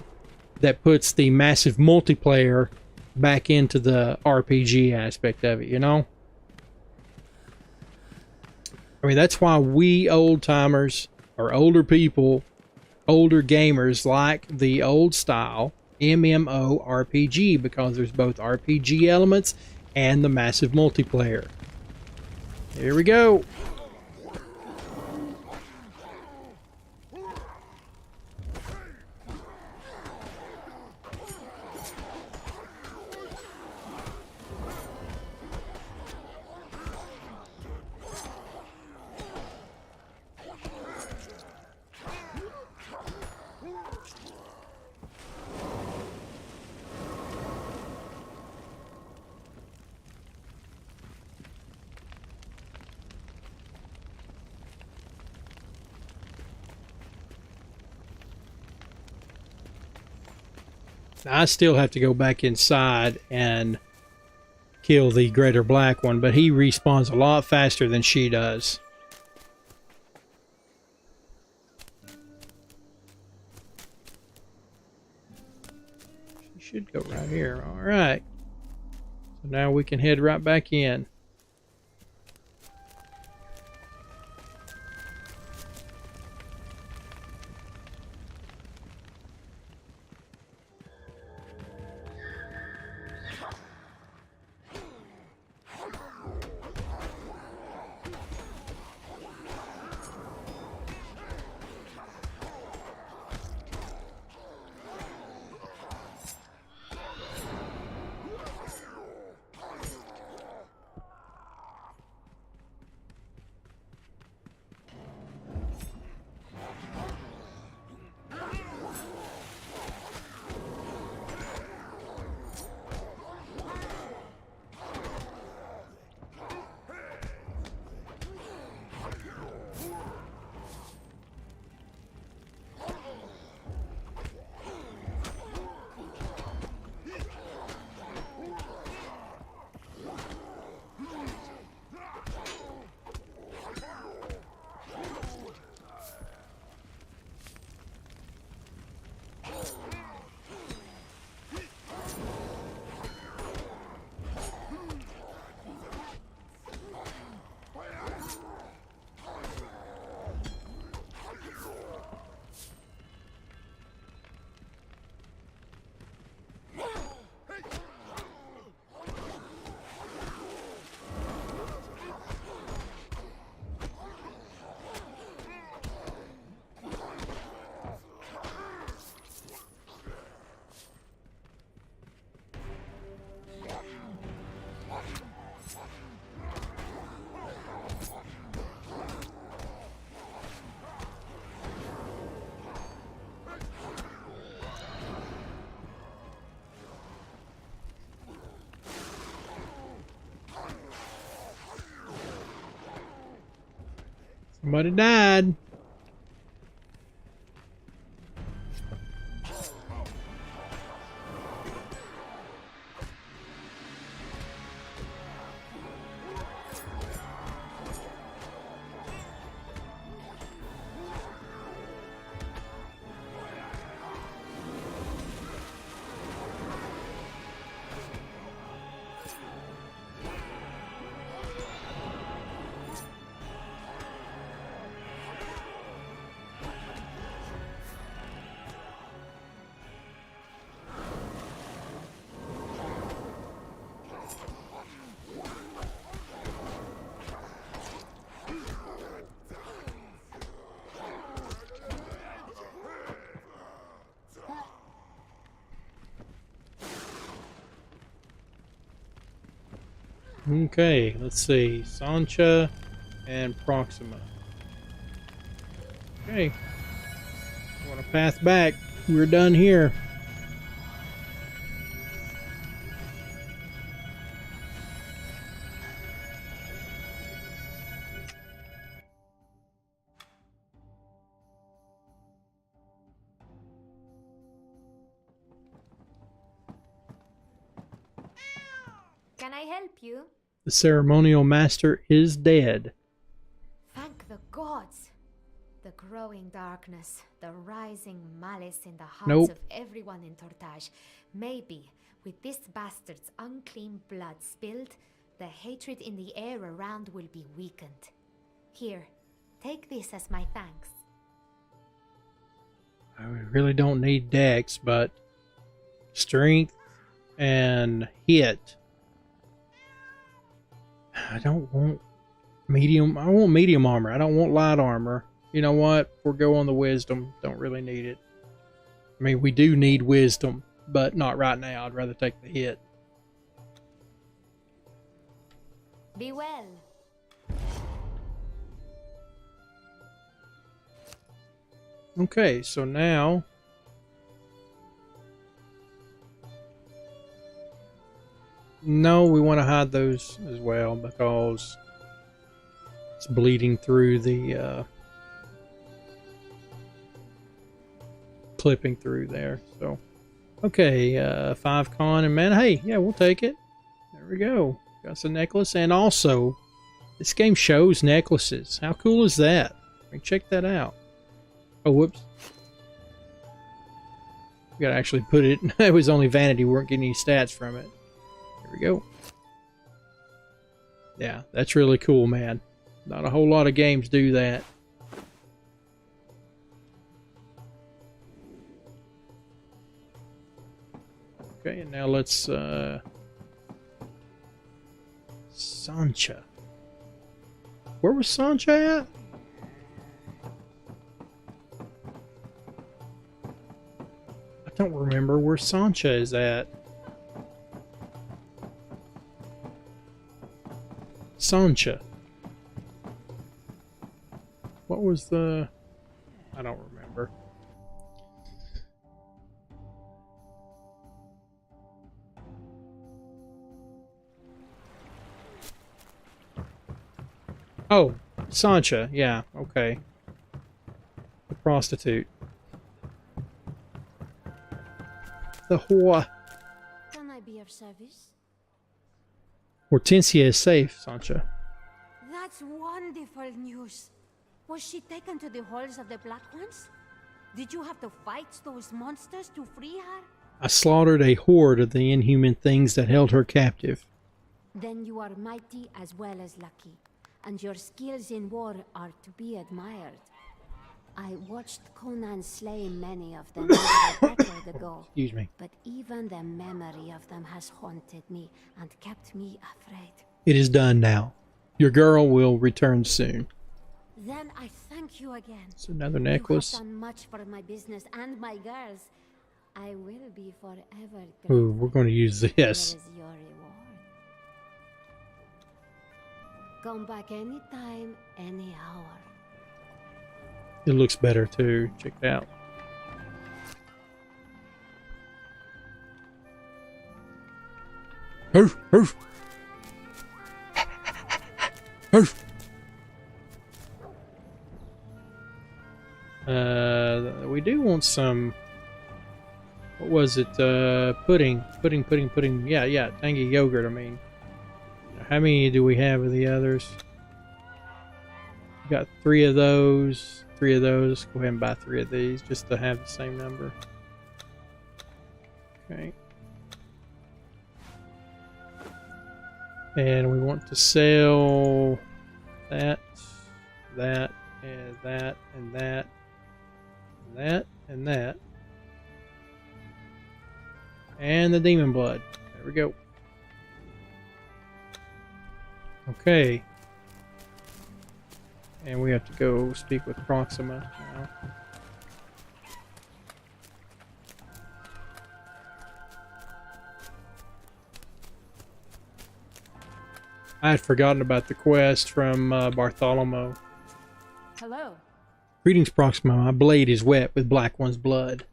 that puts the massive multiplayer back into the RPG aspect of it, you know? I mean, that's why we old timers or older people, older gamers like the old style MMO RPG, because there's both RPG elements and the massive multiplayer. Here we go. I still have to go back inside and kill the greater black one, but he respawns a lot faster than she does. She should go right here. All right. So now we can head right back in. Somebody died. Okay, let's see. Sancha and Proxima. Okay. Want a path back. We're done here. Can I help you? The ceremonial master is dead. Thank the gods. The growing darkness, the rising malice in the hearts Nope. of everyone in Tortage. Maybe, with this bastard's unclean blood spilled, the hatred in the air around will be weakened. Here, take this as my thanks. I really don't need dex, but strength and hit. I don't want medium. I want medium armor. I don't want light armor. You know what? Forgo on the wisdom. Don't really need it. I mean, we do need wisdom, but not right now. I'd rather take the hit. Be well. Okay, so now no, we want to hide those as well because it's bleeding through the clipping through there. So okay, 5 con and man, hey, yeah, we'll take it. There we go. Got some necklace, and also this game shows necklaces. How cool is that? I mean, check that out. Oh, whoops. We gotta actually put it. It was only vanity. We weren't getting any stats from it. There we go. Yeah, that's really cool, man. Not a whole lot of games do that. Okay, and now let's Sancha. Where was Sancha at? I don't remember where Sancha is at. Sancha. What was the... I don't remember. Oh, Sancha. Yeah, okay. The prostitute. The whore. Can I be of service? Hortensia is safe, Sancha. That's wonderful news. Was she taken to the halls of the Black Ones? Did you have to fight those monsters to free her? I slaughtered a horde of the inhuman things that held her captive. Then you are mighty as well as lucky, and your skills in war are to be admired. I watched Conan slay many of them over a decade ago. Excuse me. But even the memory of them has haunted me and kept me afraid. It is done now. Your girl will return soon. Then I thank you again. It's another necklace. You have done much for my business and my girls. I will be forever grateful. Ooh, we're going to use this. Here is your reward. Come back anytime, any hour. It looks better too. Check it out. Hoof, hoof. Hoof. want some. What was it? Pudding. Yeah, tangy yogurt. I mean, how many do we have of the others? We got 3 of those. 3 of those. Go ahead and buy 3 of these just to have the same number. Okay. And we want to sell that, that, and that, and that, and that, and that. And the demon blood. There we go. Okay. And we have to go speak with Proxima now. I had forgotten about the quest from Bartholomew. Hello. Greetings, Proxima. My blade is wet with Black One's blood.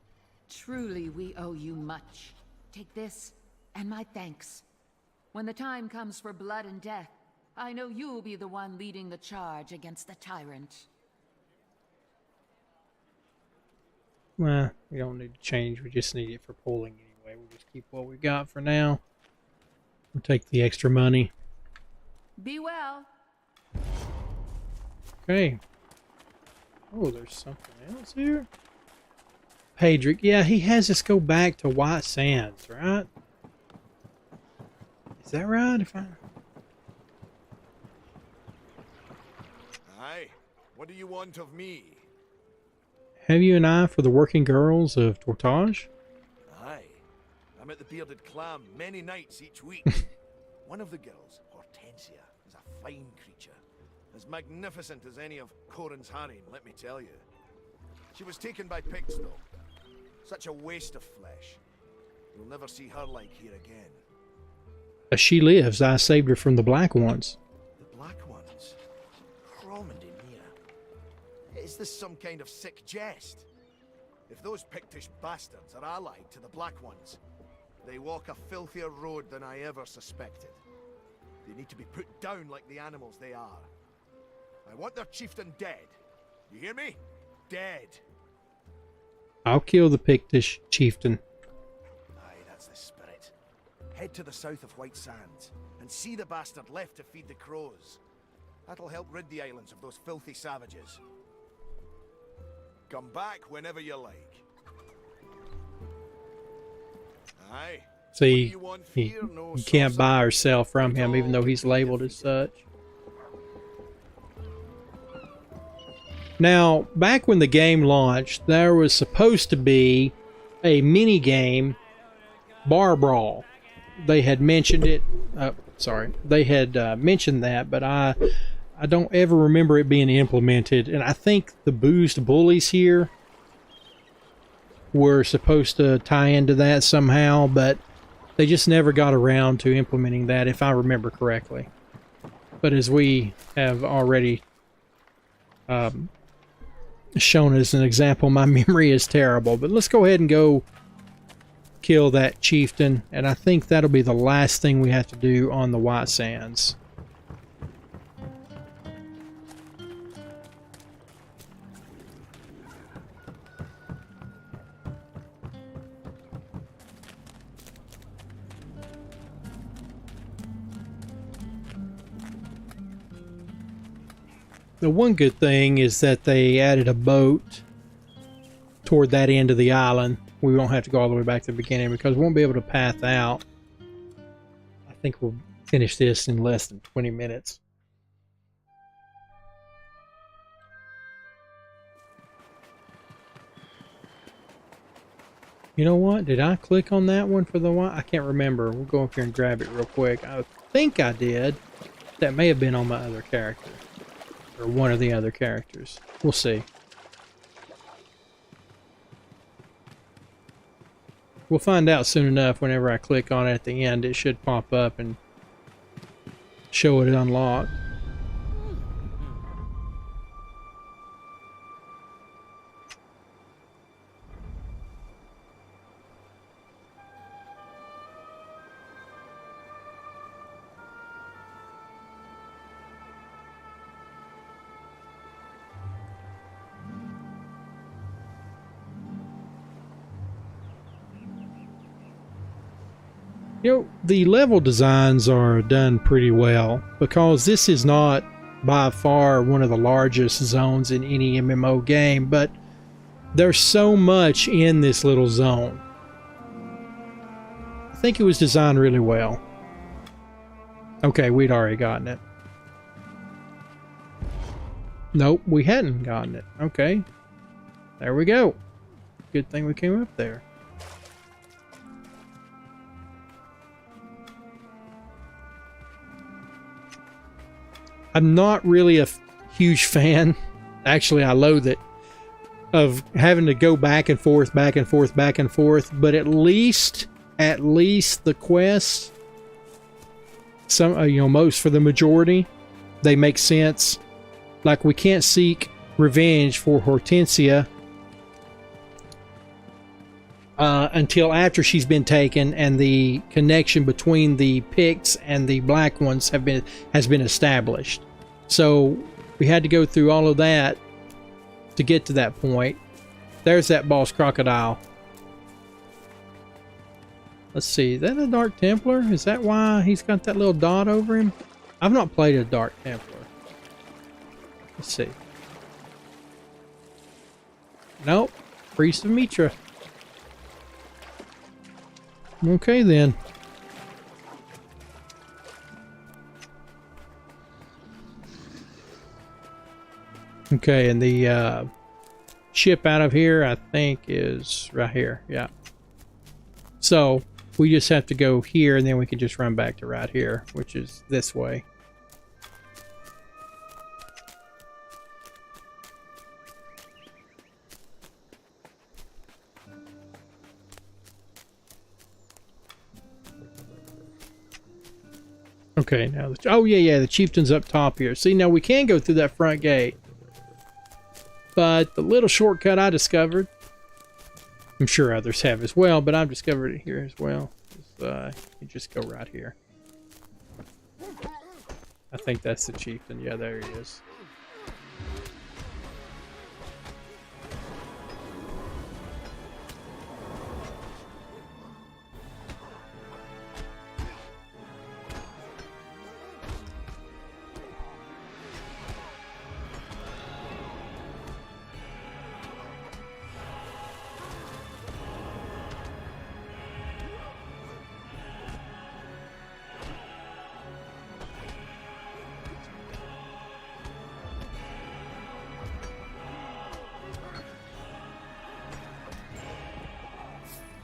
Truly, we owe you much. Take this, and my thanks. When the time comes for blood and death, I know you'll be the one leading the charge against the tyrant. Well, we don't need to change. We just need it for pulling anyway. We'll just keep what we got for now. We'll take the extra money. Be well. Okay. Oh, there's something else here. Pedrick. Yeah, he has us go back to White Sands, right? Is that right? Aye. What do you want of me? Have you an eye for the working girls of Tortage? Aye. I'm at the Bearded Clam many nights each week. One of the girls, Hortensia, is a fine creature. As magnificent as any of Coran's harem, let me tell you. She was taken by Picts, though. Such a waste of flesh. You'll never see her like here again. As she lives, I saved her from the Black Ones. The Black Ones? Cromandinir. Is this some kind of sick jest? If those Pictish bastards are allied to the Black Ones, they walk a filthier road than I ever suspected. They need to be put down like the animals they are. I want their chieftain dead. You hear me? Dead. I'll kill the Pictish chieftain. Aye, that's the spirit. Head to the south of White Sands and see the bastard left to feed the crows. That'll help rid the islands of those filthy savages. Come back whenever you like. Aye. See, you can't buy or sell from him, even though he's labeled as such. Now, back when the game launched, there was supposed to be a mini game, Bar Brawl. They had mentioned it. They had mentioned that, but I don't ever remember it being implemented. And I think the boozed bullies here were supposed to tie into that somehow, but they just never got around to implementing that, if I remember correctly. But as we have already shown as an example, my memory is terrible. But let's go ahead and go kill that chieftain, and I think that'll be the last thing we have to do on the White Sands. The one good thing is that they added a boat toward that end of the island. We won't have to go all the way back to the beginning because we won't be able to path out. I think we'll finish this in less than 20 minutes. You know what? Did I click on that one for the one? I can't remember. We'll go up here and grab it real quick. I think I did. That may have been on my other character. Or one of the other characters. We'll see. We'll find out soon enough. Whenever I click on it at the end, it should pop up and show it unlocked. You know, the level designs are done pretty well because this is not by far one of the largest zones in any MMO game, but there's so much in this little zone. I think it was designed really well. Okay, we'd already gotten it. Nope, we hadn't gotten it. Okay. There we go. Good thing we came up there. I'm not really a huge fan. Actually, I loathe it. Of having to go back and forth, back and forth, back and forth. But at least the quests, some, most for the majority, they make sense. Like, we can't seek revenge for Hortensia until after she's been taken and the connection between the Picts and the Black Ones has been established. So we had to go through all of that to get to that point. There's that boss crocodile. Let's see, is that a Dark Templar? Is that why he's got that little dot over him? I've not played a Dark Templar. Let's see. Nope. Priest of Mitra. Okay then. Okay, and the ship out of here, I think, is right here. Yeah. So we just have to go here, and then we can just run back to right here, which is this way. Okay, now, oh yeah, the chieftain's up top here. See, now we can go through that front gate. But the little shortcut I discovered, I'm sure others have as well, but I've discovered it here as well. You just go right here. I think that's the chieftain. Yeah, there he is.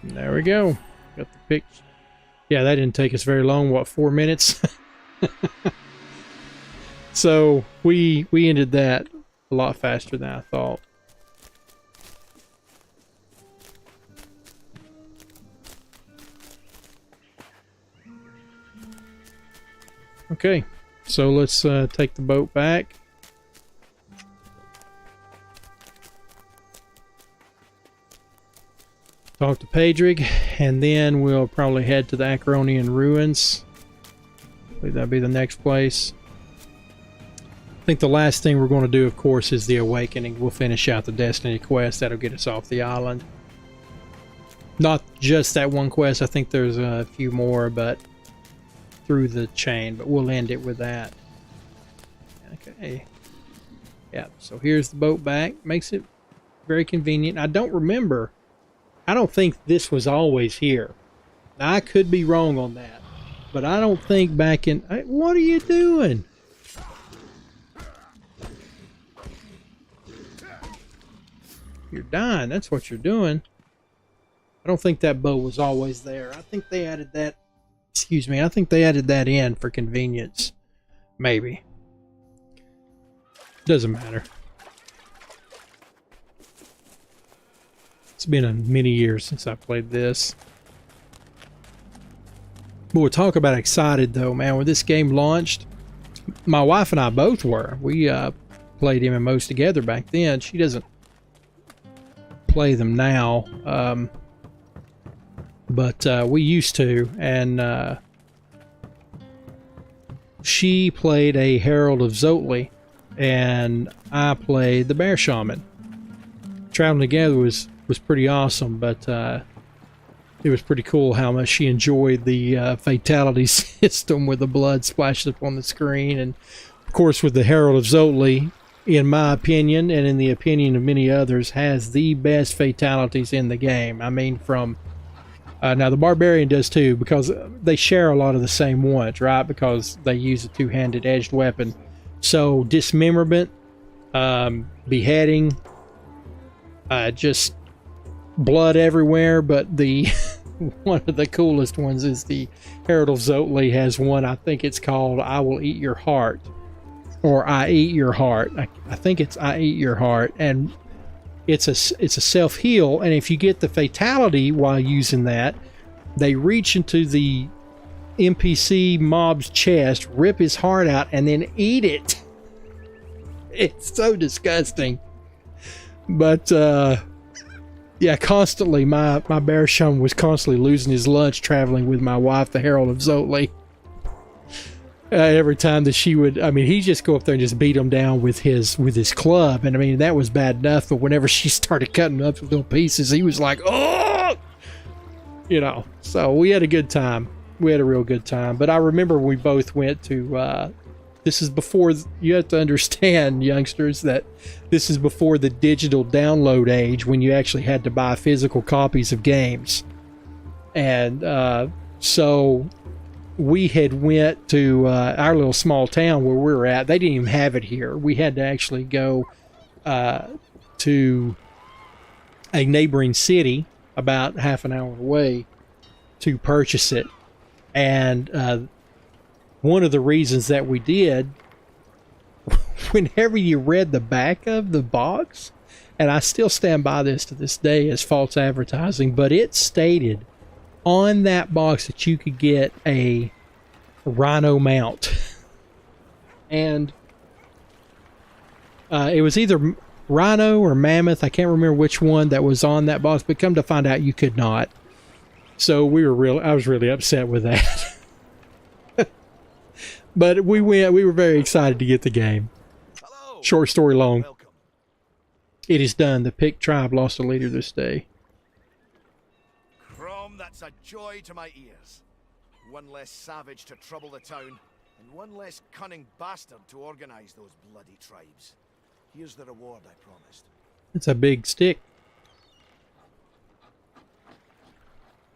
There we go. Got the pic. Yeah, that didn't take us very long. What, 4 minutes? So we ended that a lot faster than I thought. Okay, so let's take the boat back. Talk to Pedrig, and then we'll probably head to the Acaronian ruins. I believe that'll be the next place. I think the last thing we're going to do, of course, is the Awakening. We'll finish out the Destiny quest. That'll get us off the island. Not just that one quest. I think there's a few more, but through the chain. But we'll end it with that. Okay. Yeah, so here's the boat back. Makes it very convenient. I don't remember. I don't think this was always here. Now, I could be wrong on that, but I don't think back in... What are you doing? You're dying. That's what you're doing. I don't think that bow was always there. I think they added that... Excuse me. I think they added that in for convenience. Maybe. Doesn't matter. It's been many years since I played this. Boy, talk about excited though, man. When this game launched, my wife and I both were. We played MMOs together back then. She doesn't play them now, but we used to. And she played a Herald of Zotli, and I played the Bear Shaman. Traveling together was pretty awesome, but it was pretty cool how much she enjoyed the fatality system where the blood splashed up on the screen. And of course, with the Herald of Zotli, in my opinion, and in the opinion of many others, has the best fatalities in the game. I mean, from now the Barbarian does too, because they share a lot of the same ones, right? Because they use a two-handed edged weapon. So dismemberment, beheading, just blood everywhere. But the one of the coolest ones is the Herald of Zotli has one. I think it's called "I Will Eat Your Heart," or "I Eat Your Heart." I think it's "I Eat Your Heart," and it's a self-heal. And if you get the fatality while using that, they reach into the NPC mob's chest, rip his heart out, and then eat it. It's so disgusting. But yeah, constantly my bear shaman was constantly losing his lunch traveling with my wife, the Herald of Zotli. Every time that she would, I mean, he'd just go up there and just beat him down with his club, and I mean that was bad enough. But whenever she started cutting him up in little pieces, he was like, "Oh!" You know. So we had a good time. We had a real good time. But I remember we both went to. This is before, you have to understand, youngsters, that this is before the digital download age when you actually had to buy physical copies of games. And so we had went to our little small town where we were at. They didn't even have it here. We had to actually go to a neighboring city about half an hour away to purchase it. And one of the reasons that we did, whenever you read the back of the box, and I still stand by this to this day as false advertising, but it stated on that box that you could get a rhino mount. And it was either rhino or mammoth, I can't remember which one that was on that box, but come to find out you could not. So I was really upset with that. But we were very excited to get the game. Hello. Short story long. Welcome. It is done. The Pict tribe lost a leader this day. Crom, that's a joy to my ears. One less savage to trouble the town, and one less cunning bastard to organize those bloody tribes. Here's the reward I promised. It's a big stick.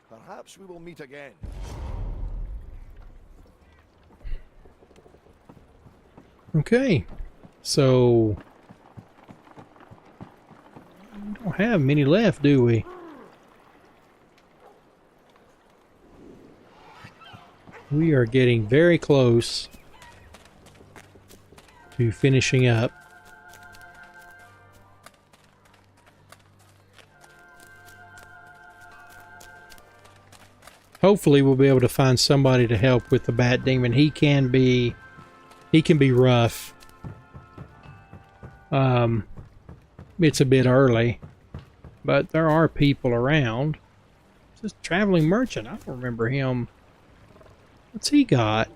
Perhaps we will meet again. Okay, so we don't have many left, do we? We are getting very close to finishing up. Hopefully we'll be able to find somebody to help with the Bat Demon. He can be rough. It's a bit early, but there are people around. This traveling merchant, I don't remember him. What's he got?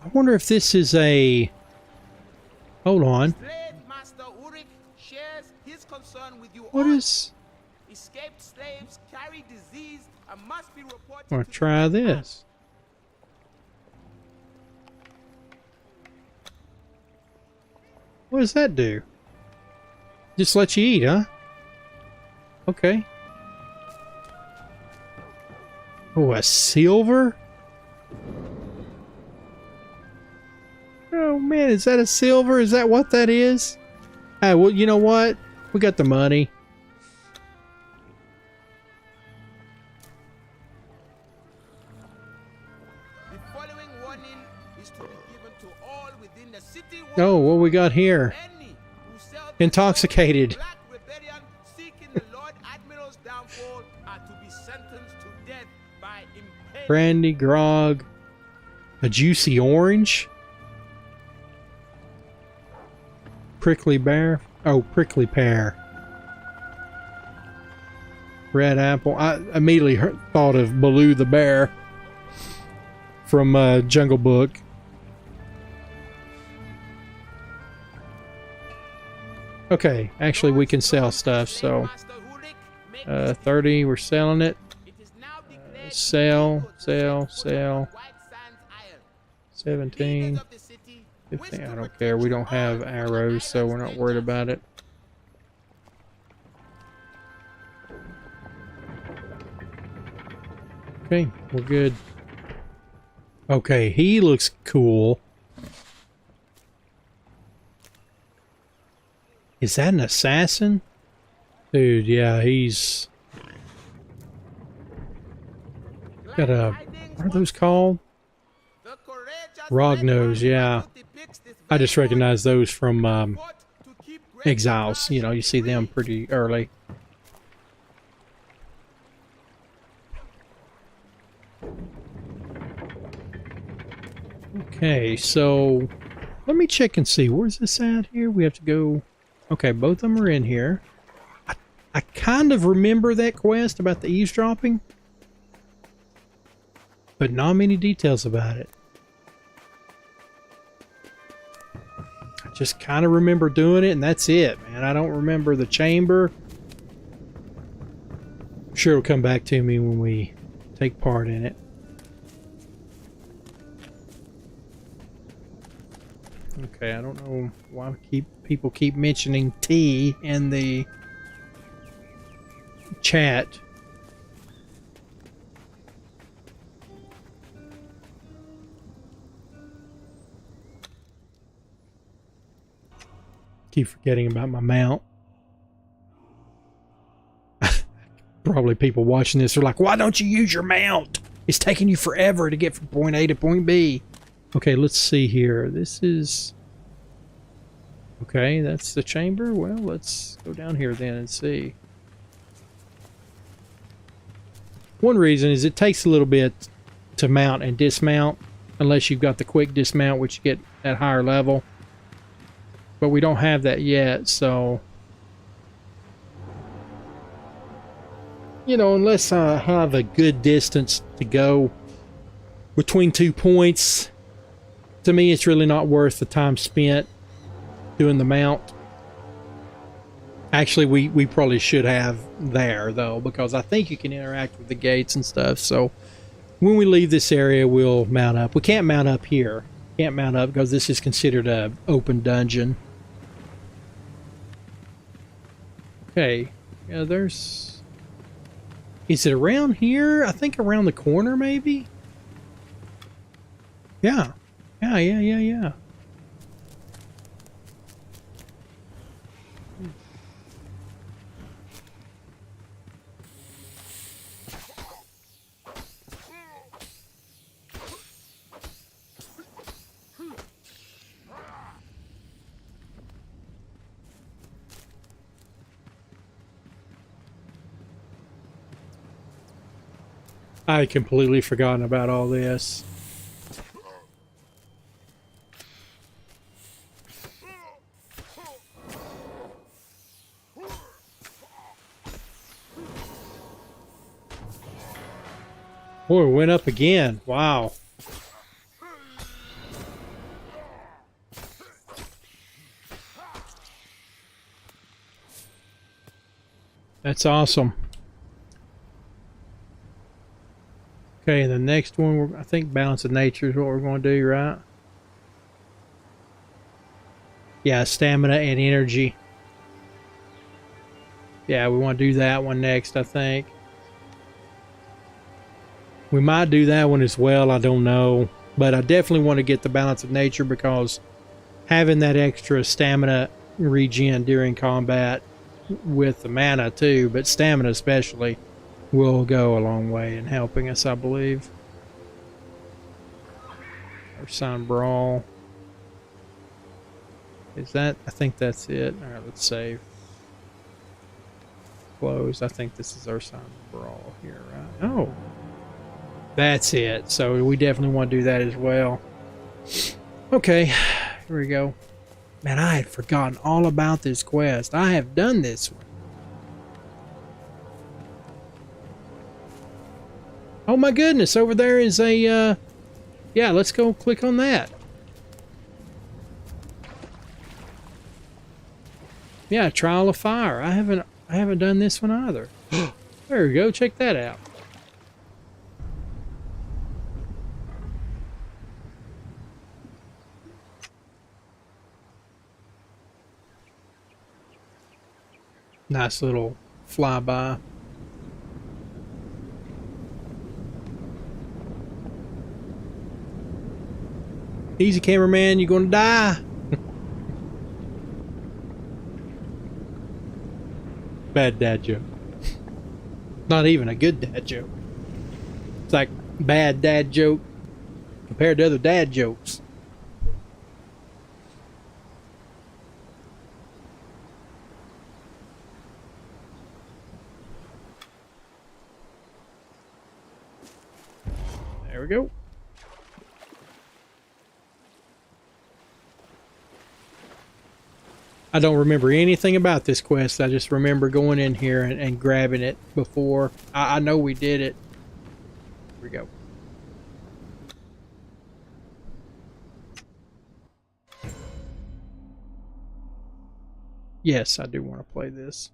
I wonder if this is a... Hold on. What is... Escaped slaves carry disease and must be reported. I'm gonna try this. What does that do? Just let you eat, huh? Okay. Oh, a silver? Oh man, is that a silver? Is that what that is? Hey, well, you know what? We got the money. The following warning is to be given to all within the city walls. Oh, what we got here? Any who sell Intoxicated. Black rebellion seeking the Lord Admiral's downfall are to be sentenced to death by impalement. Brandy, grog, a juicy orange. Prickly bear. Oh, prickly pear. Red apple. I immediately thought of Baloo the bear from Jungle Book. Okay, actually we can sell stuff, so 30, we're selling it. Sell. 17. 15, I don't care. We don't have arrows, so we're not worried about it. Okay, we're good. Okay, he looks cool. Is that an assassin? Dude, yeah, he's got a... What are those called? Rognose, yeah. I just recognize those from Exiles. You know, you see them pretty early. Okay, so let me check and see. Where's this at here? We have to go... Okay, both of them are in here. I kind of remember that quest about the eavesdropping, but not many details about it. I just kind of remember doing it, and that's it, man. I don't remember the chamber. I'm sure it'll come back to me when we take part in it. Okay, I don't know why people keep mentioning tea in the chat. Keep forgetting about my mount. Probably people watching this are like, why don't you use your mount? It's taking you forever to get from point A to point B. Okay, let's see here. This is... Okay, that's the chamber. Well, let's go down here then and see. One reason is it takes a little bit to mount and dismount, unless you've got the quick dismount, which you get at higher level. But we don't have that yet, so... You know, unless I have a good distance to go between 2 points, to me it's really not worth the time spent doing the mount. Actually, we probably should have there, though, because I think you can interact with the gates and stuff. So when we leave this area, we'll mount up. We can't mount up here. Can't mount up because this is considered an open dungeon. Okay. Yeah, there's... Is it around here? I think around the corner, maybe? Yeah. Yeah. I had completely forgotten about all this. Boy, it went up again. Wow. That's awesome. Okay, the next one, I think balance of nature is what we're going to do, right? Yeah, stamina and energy. Yeah, we want to do that one next, I think. We might do that one as well, I don't know. But I definitely want to get the balance of nature because having that extra stamina regen during combat with the mana too, but stamina especially, will go a long way in helping us, I believe. Our sign brawl. Is that? I think that's it. Alright, let's save. Close. I think this is our sign brawl here, right? Oh. That's it. So we definitely want to do that as well. Okay. Here we go. Man, I had forgotten all about this quest. I have done this one. Oh my goodness, over there is a, yeah, let's go click on that. Yeah, Trial of Fire. I haven't done this one either. There we go. Check that out. Nice little flyby. Easy, cameraman, you're gonna die. Bad dad joke. Not even a good dad joke. It's like bad dad joke compared to other dad jokes. There we go. I don't remember anything about this quest. I just remember going in here and grabbing it before. I know we did it. Here we go. Yes, I do want to play this.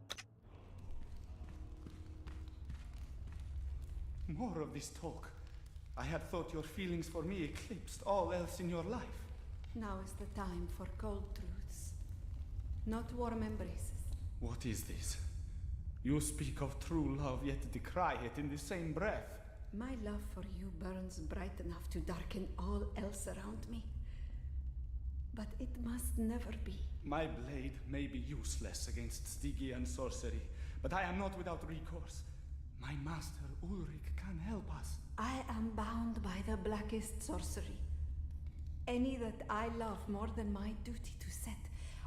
More of this talk. I had thought your feelings for me eclipsed all else in your life. Now is the time for cold truths, not warm embraces. What is this? You speak of true love, yet decry it in the same breath. My love for you burns bright enough to darken all else around me. But it must never be. My blade may be useless against Stygian sorcery, but I am not without recourse. My master Ulrich can help us. I am bound by the blackest sorcery. Any that I love more than my duty to set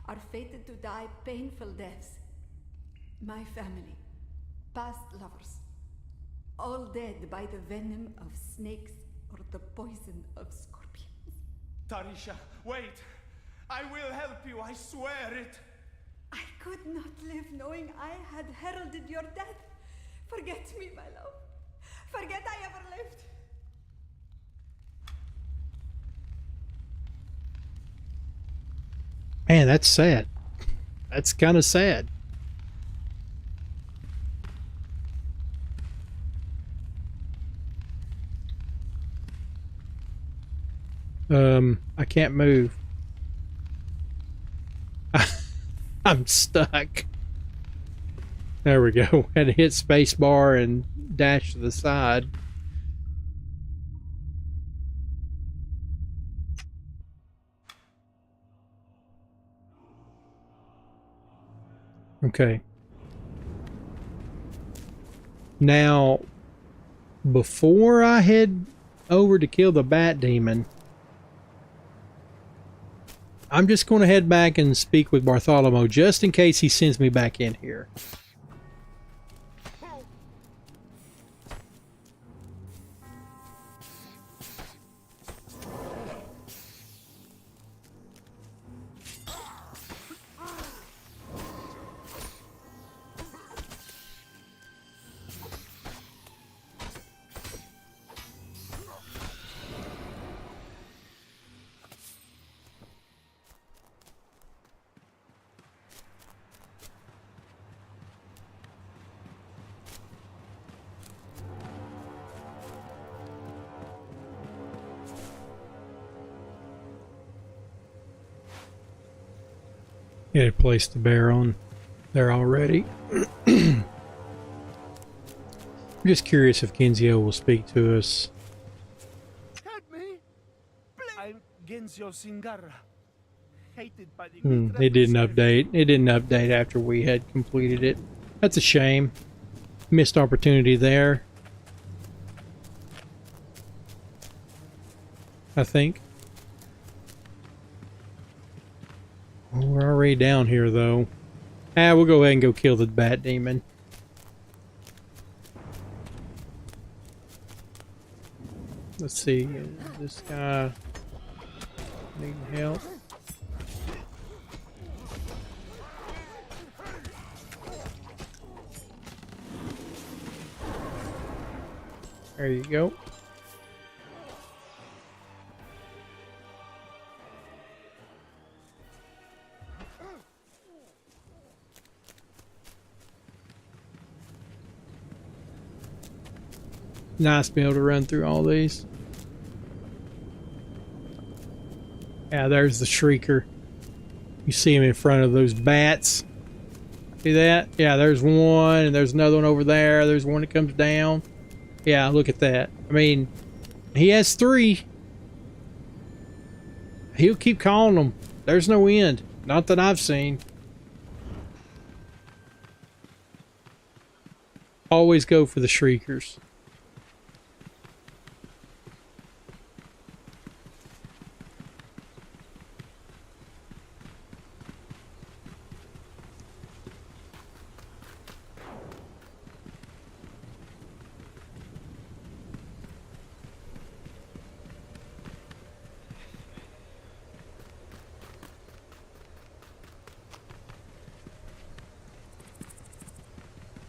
are fated to die painful deaths. My family, past lovers, all dead by the venom of snakes or the poison of scorpions. Tarisha, wait! I will help you, I swear it! I could not live knowing I had heralded your death. Forget me, my love. Forget I ever lived. Man, that's sad. That's kind of sad. I can't move. I'm stuck. There we go. Had to hit space bar and dash to the side. Okay. Now, before I head over to kill the bat demon, I'm just going to head back and speak with Bartholomew just in case he sends me back in here. Get a place to bear on there already. I'm just curious if Genzio will speak to us. Help me! I'm Genzio Singarra. Hated by the It didn't update. It didn't update after we had completed it. That's a shame. Missed opportunity there. I think. Well, we're already down here, though. We'll go ahead and go kill the bat demon. Let's see. This guy needing help. There you go. Nice to be able to run through all these. Yeah, there's the Shrieker. You see him in front of those bats. See that? Yeah, there's one, and there's another one over there. There's one that comes down. Yeah, look at that. I mean, he has 3. He'll keep calling them. There's no end. Not that I've seen. Always go for the Shriekers.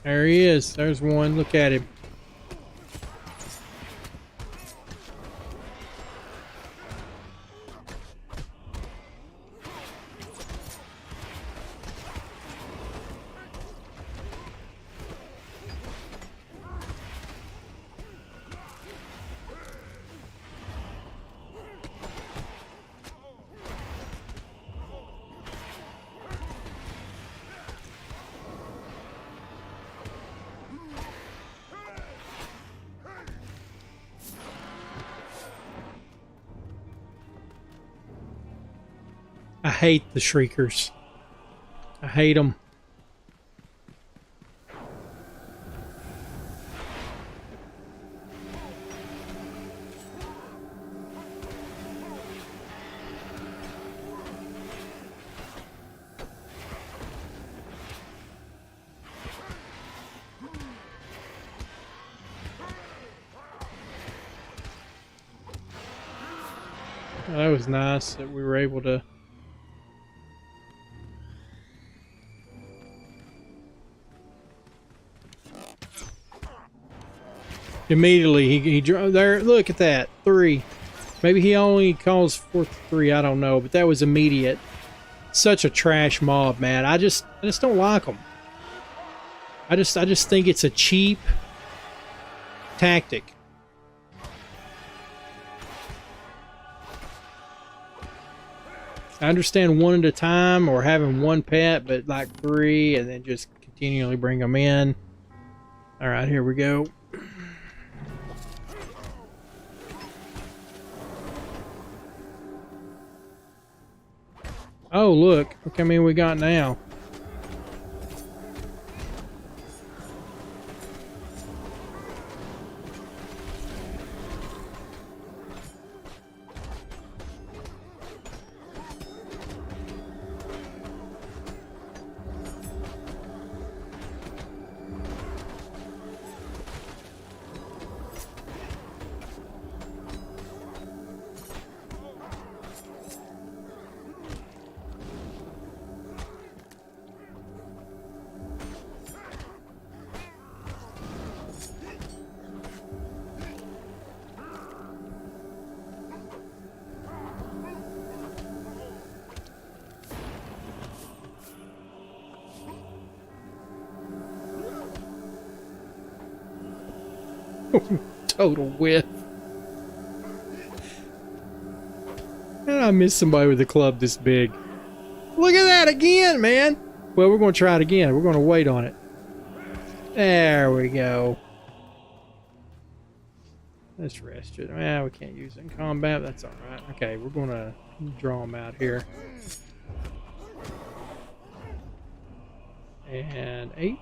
There he is. There's one. Look at him. I hate the Shriekers. I hate them. That was nice that we were able to. Immediately he there. Look at that 3. Maybe he only calls for 3. I don't know, but that was immediate. Such a trash mob, man. I just don't like them. I just think it's a cheap tactic. I understand one at a time or having one pet, but like 3 and then just continually bring them in. All right, here we go. Oh, look how many we got now. Total whiff. And I missed somebody with a club this big. Look at that again, man. Well, we're going to try it again. We're going to wait on it. There we go. Let's rest it. We can't use it in combat. That's all right. Okay, we're going to draw them out here. And 8.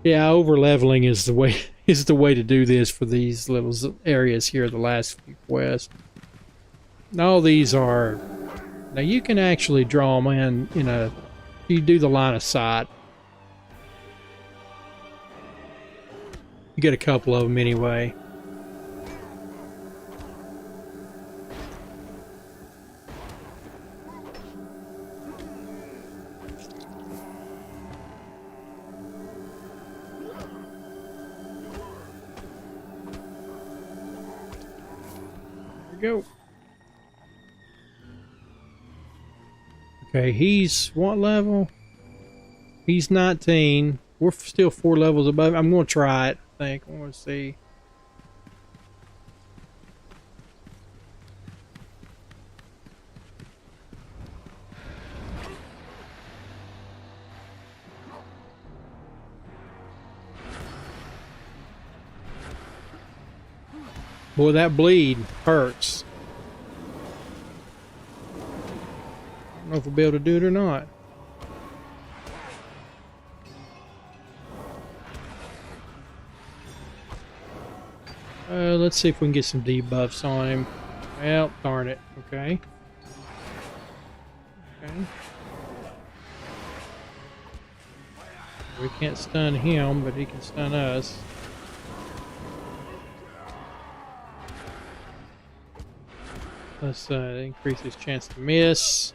Yeah, over leveling is the way to do this for these little areas here. The last few quests. All these are now you can actually draw them in a. You do the line of sight. You get a couple of them anyway. we go. Okay, he's what level? He's 19. We're still 4 levels above. I'm going to try it, I think. I want to see. Boy, that bleed hurts. I don't know if we'll be able to do it or not. Let's see if we can get some debuffs on him. Well, darn it. Okay. Okay. We can't stun him, but he can stun us. Let's increase his chance to miss.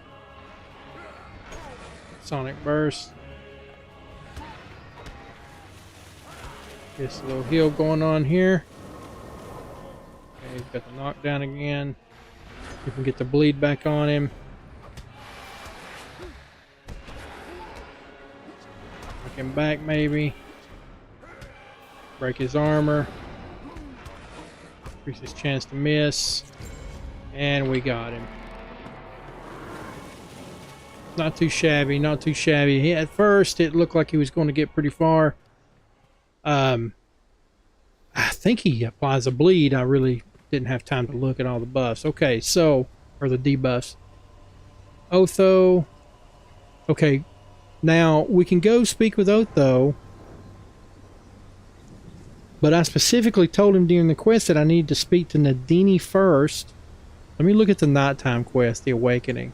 Sonic burst. Gets a little heal going on here. Okay, he's got the knockdown again. We can get the bleed back on him. Knock him back maybe. Break his armor. Increase his chance to miss. And we got him. Not too shabby, not too shabby. At first, it looked like he was going to get pretty far. I think he applies a bleed. I really didn't have time to look at all the buffs. Okay, so, or the debuffs. Otho. Okay, now we can go speak with Otho. But I specifically told him during the quest that I needed to speak to Nadini first. Let me look at the nighttime quest, the Awakening.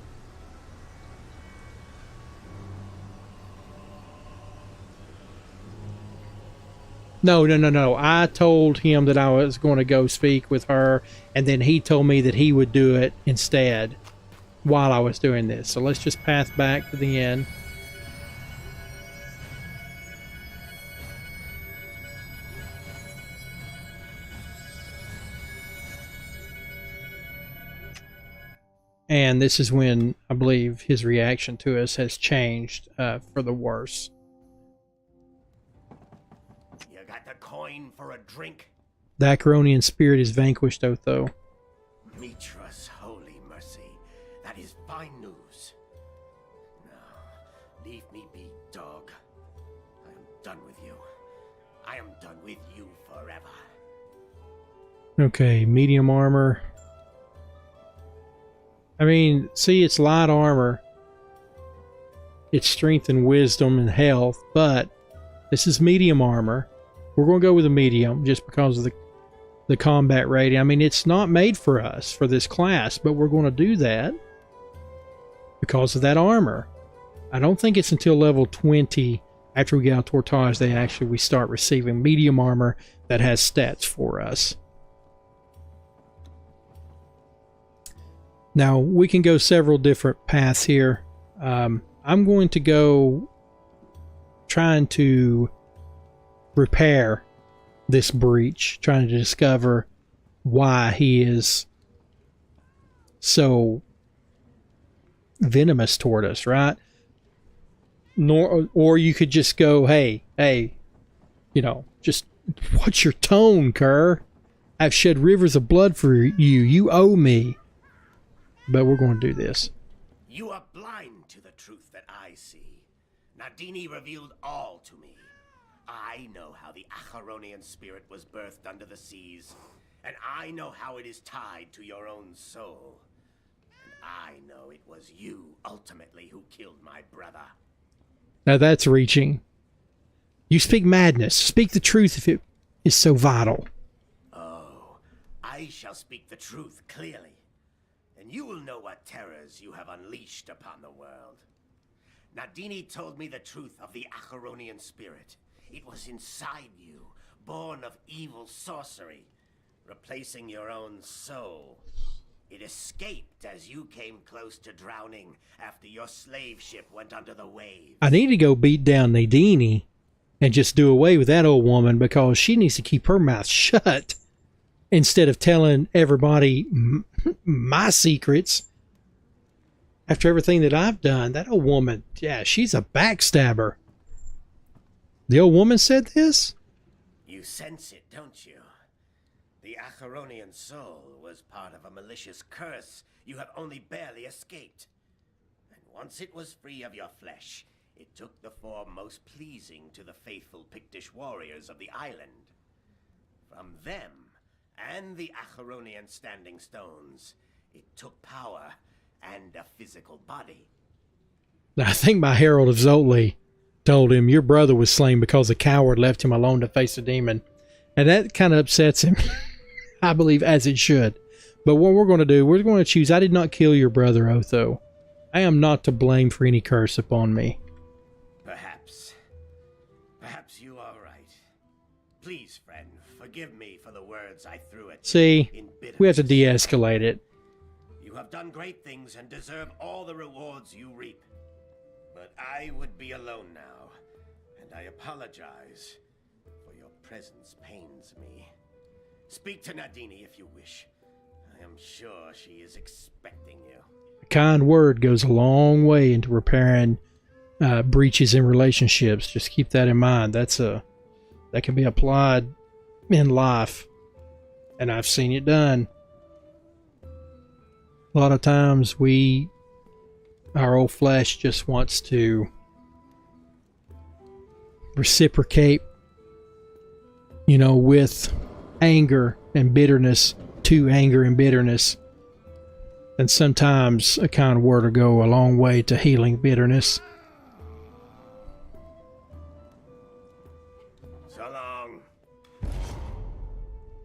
No. I told him that I was going to go speak with her, and then he told me that he would do it instead while I was doing this. So let's just path back to the end. And this is when I believe his reaction to us has changed for the worse. You got the coin for a drink? The Acheronian spirit is vanquished, Otho. Mitra's holy mercy. That is fine news. No, leave me be, dog. I am done with you. I am done with you forever. Okay, medium armor. I mean, see, it's light armor. It's strength and wisdom and health, but this is medium armor. We're going to go with a medium just because of the combat rating. I mean, it's not made for us, for this class, but we're going to do that because of that armor. I don't think it's until level 20, after we get out Tortage, we start receiving medium armor that has stats for us. Now, we can go several different paths here. I'm going to go trying to repair this breach, trying to discover why he is so venomous toward us, right? Or you could just go, hey, you know, just what's your tone, Kerr? I've shed rivers of blood for you. You owe me. But we're going to do this. You are blind to the truth that I see. Nadini revealed all to me. I know how the Acheronian spirit was birthed under the seas, and I know how it is tied to your own soul. And I know it was you, ultimately, who killed my brother. Now that's reaching. You speak madness. Speak the truth if it is so vital. Oh, I shall speak the truth clearly. And you will know what terrors you have unleashed upon the world. Nadini told me the truth of the Acheronian spirit. It was inside you, born of evil sorcery, replacing your own soul. It escaped as you came close to drowning after your slave ship went under the waves. I need to go beat down Nadini and just do away with that old woman because she needs to keep her mouth shut. instead of telling everybody my secrets after everything that I've done. That old woman, yeah, she's a backstabber. The old woman said this? You sense it, don't you? The Acheronian soul was part of a malicious curse you have only barely escaped. And once it was free of your flesh, it took the form most pleasing to the faithful Pictish warriors of the island. From them, and the Acheronian standing stones, it took power and a physical body. I think my Herald of Zotli told him, your brother was slain because a coward left him alone to face a demon. And that kind of upsets him, I believe, as it should. But what we're going to do, we're going to choose, I did not kill your brother, Otho. I am not to blame for any curse upon me. Perhaps you are right. Please, friend, forgive me for the words I threw at you. See, in bitterness. we have to de-escalate it. You have done great things and deserve all the rewards you reap. But I would be alone now, and I apologize, for your presence pains me. Speak to Nadini if you wish. I am sure she is expecting you. A kind word goes a long way into repairing breaches in relationships. Just keep that in mind. That can be applied in life, and I've seen it done. A lot of times our old flesh just wants to reciprocate, with anger and bitterness, to anger and bitterness. And sometimes a kind word will go a long way to healing bitterness. So long.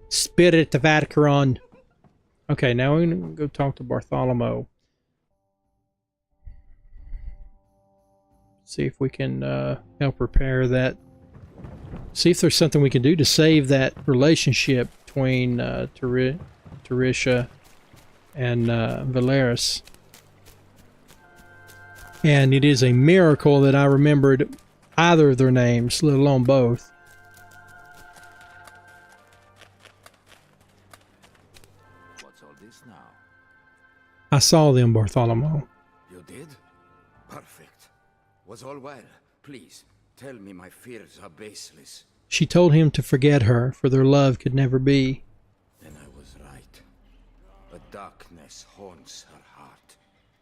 Spirit of Atcaron. Okay, now we're going to go talk to Bartholomew. See if we can help repair that. See if there's something we can do to save that relationship between Tarisha and Valeris. And it is a miracle that I remembered either of their names, let alone both. I saw them, Bartholomew. You did? Perfect. Was all well? Please, tell me my fears are baseless. She told him to forget her, for their love could never be. Then I was right. A darkness haunts her heart.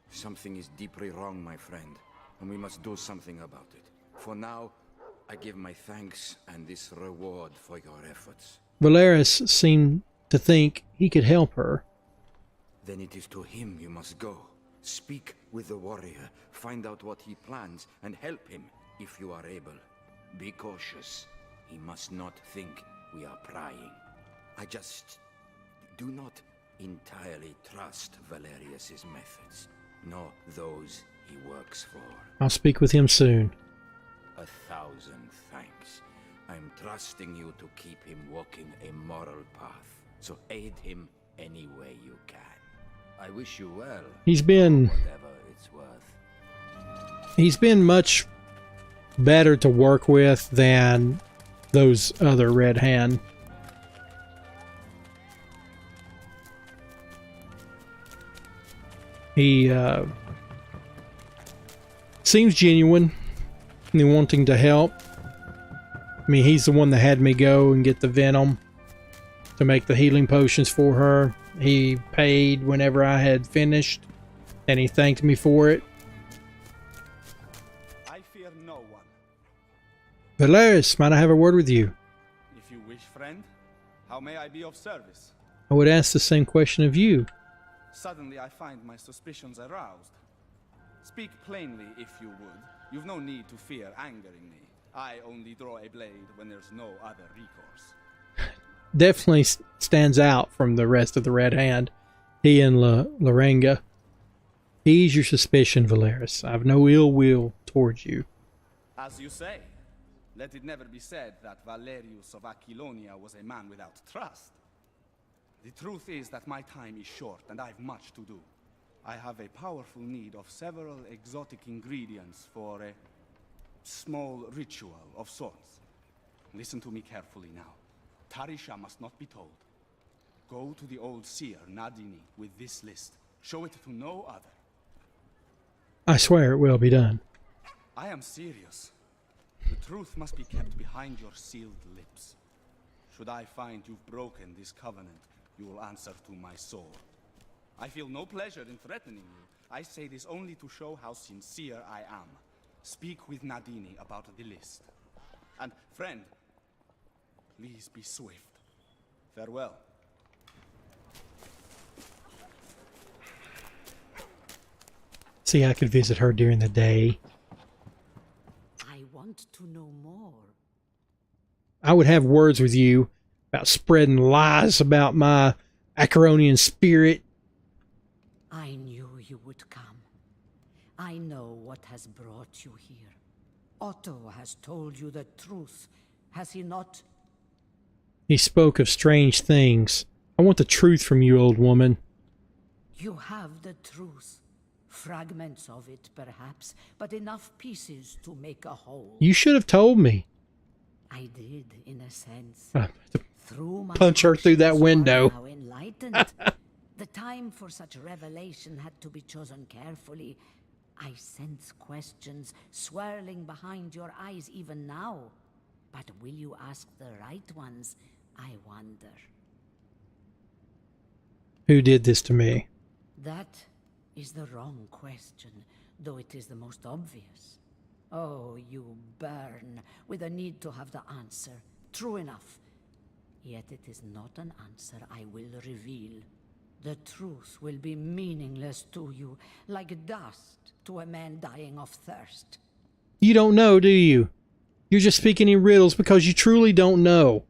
Something is deeply wrong, my friend, and we must do something about it. For now, I give my thanks and this reward for your efforts. Valeris seemed to think he could help her. Then it is to him you must go. Speak with the warrior, find out what he plans, and help him if you are able. Be cautious. He must not think we are prying. I just do not entirely trust Valerius's methods, nor those he works for. I'll speak with him soon. 1,000 thanks. I'm trusting you to keep him walking a moral path, so aid him any way you can. I wish you well. He's been much better to work with than those other Red Hand. He seems genuine and wanting to help. I mean, he's the one that had me go and get the venom to make the healing potions for her. He paid whenever I had finished, and he thanked me for it. I fear no one. Valeris, might I have a word with you? If you wish, friend, how may I be of service? I would ask the same question of you. Suddenly I find my suspicions aroused. Speak plainly if you would. You've no need to fear angering me. I only draw a blade when there's no other recourse. Definitely stands out from the rest of the Red Hand. He and Larenga. Ease your suspicion, Valeris. I have no ill will towards you. As you say, let it never be said that Valerius of Aquilonia was a man without trust. The truth is that my time is short and I've much to do. I have a powerful need of several exotic ingredients for a small ritual of sorts. Listen to me carefully now. Tarisha must not be told. Go to the old seer, Nadini, with this list. Show it to no other. I swear it will be done. I am serious. The truth must be kept behind your sealed lips. Should I find you've broken this covenant, you will answer to my sword. I feel no pleasure in threatening you. I say this only to show how sincere I am. Speak with Nadini about the list. And, friend, please be swift. Farewell. See, I could visit her during the day. I want to know more. I would have words with you about spreading lies about my Acaronian spirit. I knew you would come. I know what has brought you here. Otto has told you the truth, has he not? He spoke of strange things. I want the truth from you, old woman. You have the truth. Fragments of it, perhaps, but enough pieces to make a whole. You should have told me. I did, in a sense. Through my punch her through that window. Now enlightened. The time for such revelation had to be chosen carefully. I sense questions swirling behind your eyes even now. But will you ask the right ones, I wonder? Who did this to me? That is the wrong question, though it is the most obvious. Oh, you burn with a need to have the answer. True enough. Yet it is not an answer I will reveal. The truth will be meaningless to you, like dust to a man dying of thirst. You don't know, do you? You're just speaking in riddles because you truly don't know.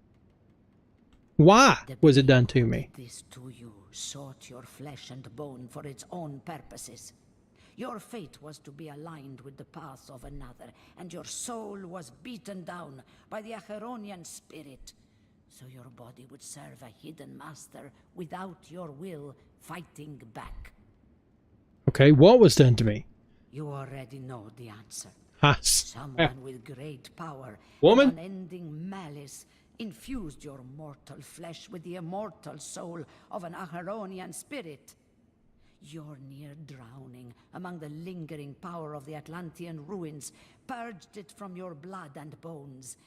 Why was it done to me? This to you sought your flesh and bone for its own purposes. Your fate was to be aligned with the path of another, and your soul was beaten down by the Acheronian spirit. So your body would serve a hidden master without your will fighting back. Okay, what was done to me? You already know the answer. Ha. Someone with great power Woman? and unending malice infused your mortal flesh with the immortal soul of an Acheronian spirit. Your near drowning among the lingering power of the Atlantean ruins purged it from your blood and bones.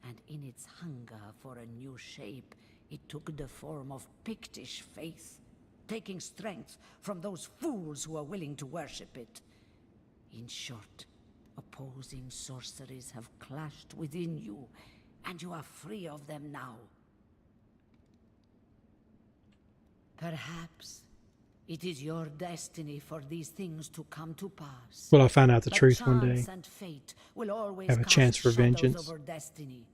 And in its hunger for a new shape, it took the form of Pictish faith, taking strength from those fools who are willing to worship it. In short, opposing sorceries have clashed within you, and you are free of them now. Perhaps it is your destiny for these things to come to pass. Well, I'll find out the But truth one day. chance and fate will always Have a cast chance for shadows vengeance. over destiny.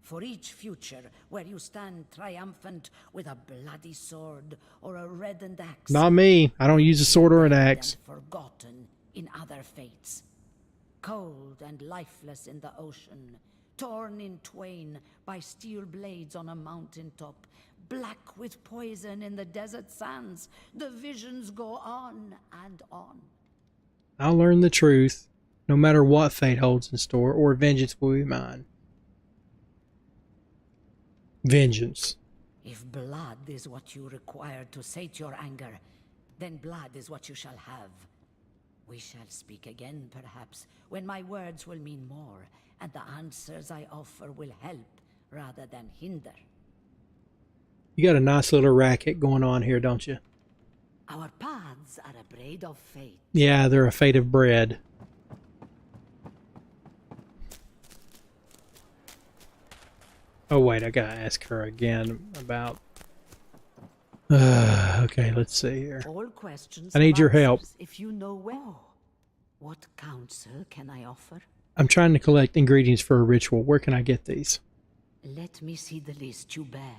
For each future where you stand triumphant with a bloody sword or a reddened axe. Not me. I don't use a sword or an dead axe. and forgotten in other fates. Cold and lifeless in the ocean, torn in twain by steel blades on a mountaintop, black with poison in the desert sands. The visions go on and on. I'll learn the truth, no matter what fate holds in store, or vengeance will be mine. Vengeance. If blood is what you require to sate your anger, then blood is what you shall have. We shall speak again, perhaps, when my words will mean more, and the answers I offer will help rather than hinder. You got a nice little racket going on here, don't you? Our paths are a braid of fate. Yeah, they're a fate of bread. Oh, wait, I gotta ask her again about... okay, let's see here. All questions I need your help. if you know well. What counsel can I offer? I'm trying to collect ingredients for a ritual. Where can I get these? Let me see the list you bear.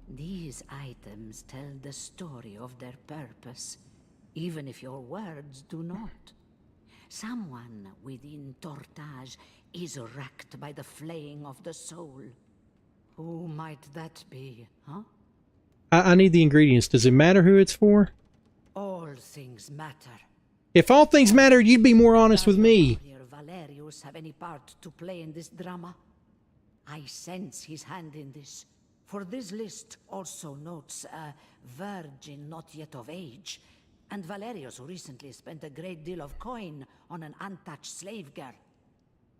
These items tell the story of their purpose, even if your words do not. Someone within Tortage is wrecked by the flaying of the soul. Who might that be, huh? I need the ingredients. Does it matter who it's for? All things matter. If all things matter, you'd be more honest with me. Does Valerius have any part to play in this drama? I sense his hand in this, For this list also notes a virgin not yet of age, and Valerius recently spent a great deal of coin on an untouched slave girl.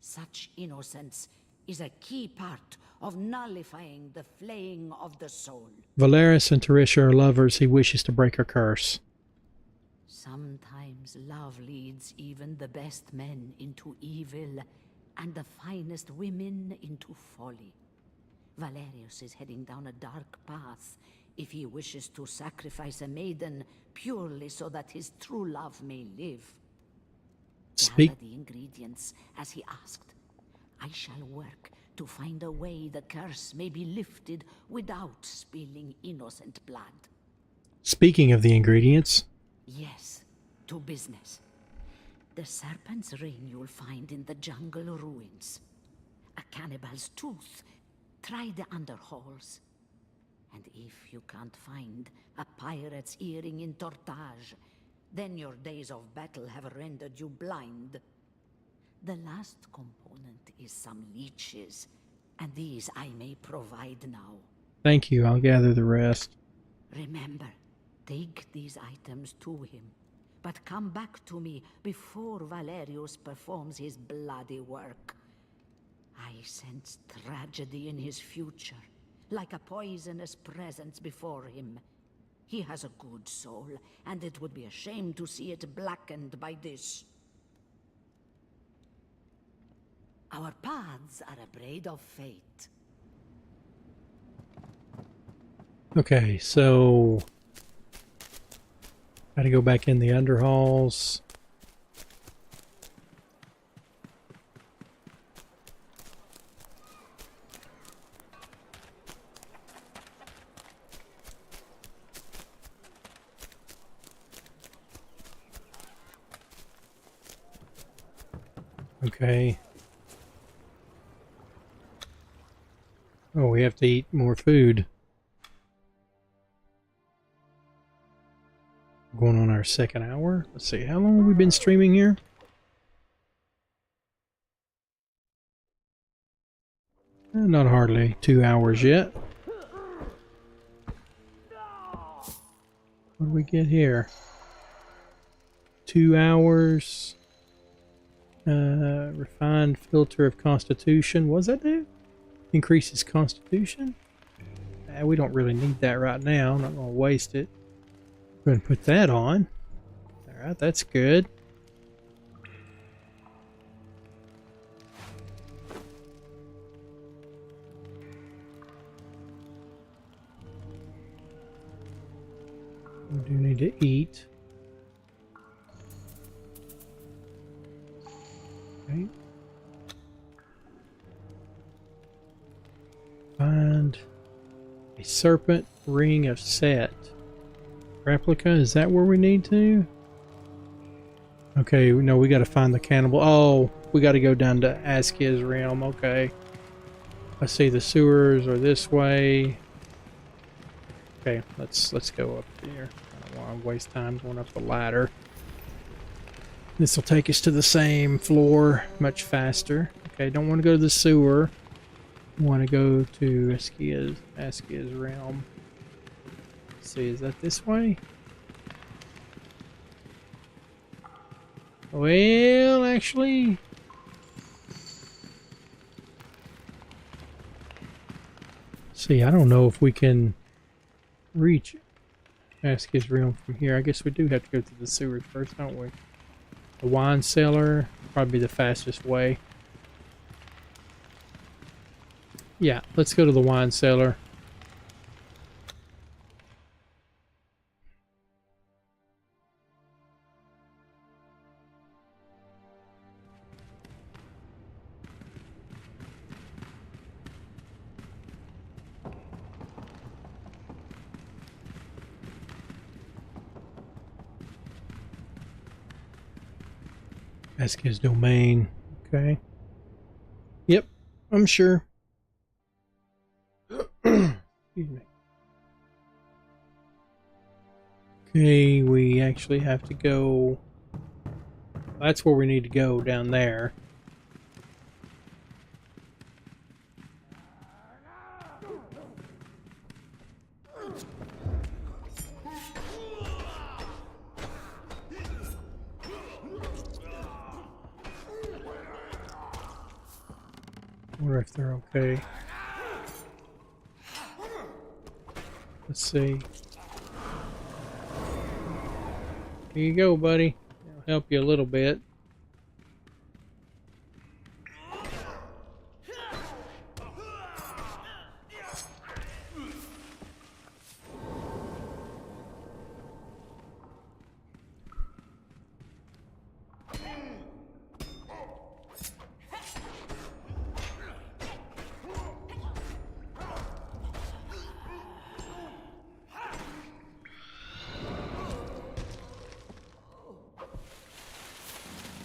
Such innocence is a key part of nullifying the flaying of the soul. Valerius and Teresia are lovers. He wishes to break her curse. Sometimes love leads even the best men into evil, and the finest women into folly. Valerius is heading down a dark path if he wishes to sacrifice a maiden purely so that his true love may live. Gather the ingredients as he asked. I shall work to find a way the curse may be lifted without spilling innocent blood. Speaking of the ingredients. Yes, to business. The serpent's ring you'll find in the jungle ruins. A cannibal's tooth. Try the underhalls. And if you can't find a pirate's earring in Tortage, then your days of battle have rendered you blind. The last component is some leeches, and these I may provide now. Thank you, I'll gather the rest. Remember, take these items to him, but come back to me before Valerius performs his bloody work. I sense tragedy in his future, like a poisonous presence before him. He has a good soul, and it would be a shame to see it blackened by this. Our paths are a braid of fate. Okay, so gotta go back in the underhalls. Okay. Oh, we have to eat more food. Going on our second hour. Let's see, how long have we been streaming here? Not hardly 2 hours yet. What do we get here? 2 hours. Refined filter of constitution. What does that do? Increases constitution? We don't really need that right now. I'm not going to waste it. We're going to put that on. Alright, that's good. We do need to eat. Okay. Find a serpent ring of Set. Replica, is that where we need to? Okay, no, we gotta find the cannibal. Oh, we gotta go down to Askia's realm. Okay. I see the sewers are this way. Okay, let's go up there. I don't want to waste time going up the ladder. This will take us to the same floor much faster. Okay, don't want to go to the sewer. Want to go to Askia's realm. Let's see, is that this way? Well, actually, see, I don't know if we can reach Askia's realm from here. I guess we do have to go through the sewers first, don't we? The wine cellar, probably the fastest way. Yeah, let's go to the wine cellar. Askia's domain. Okay. Yep, I'm sure. Excuse me. Okay, we actually have to go. That's where we need to go, down there. Wonder if they're okay. Let's see. Here you go, buddy. I'll help you a little bit.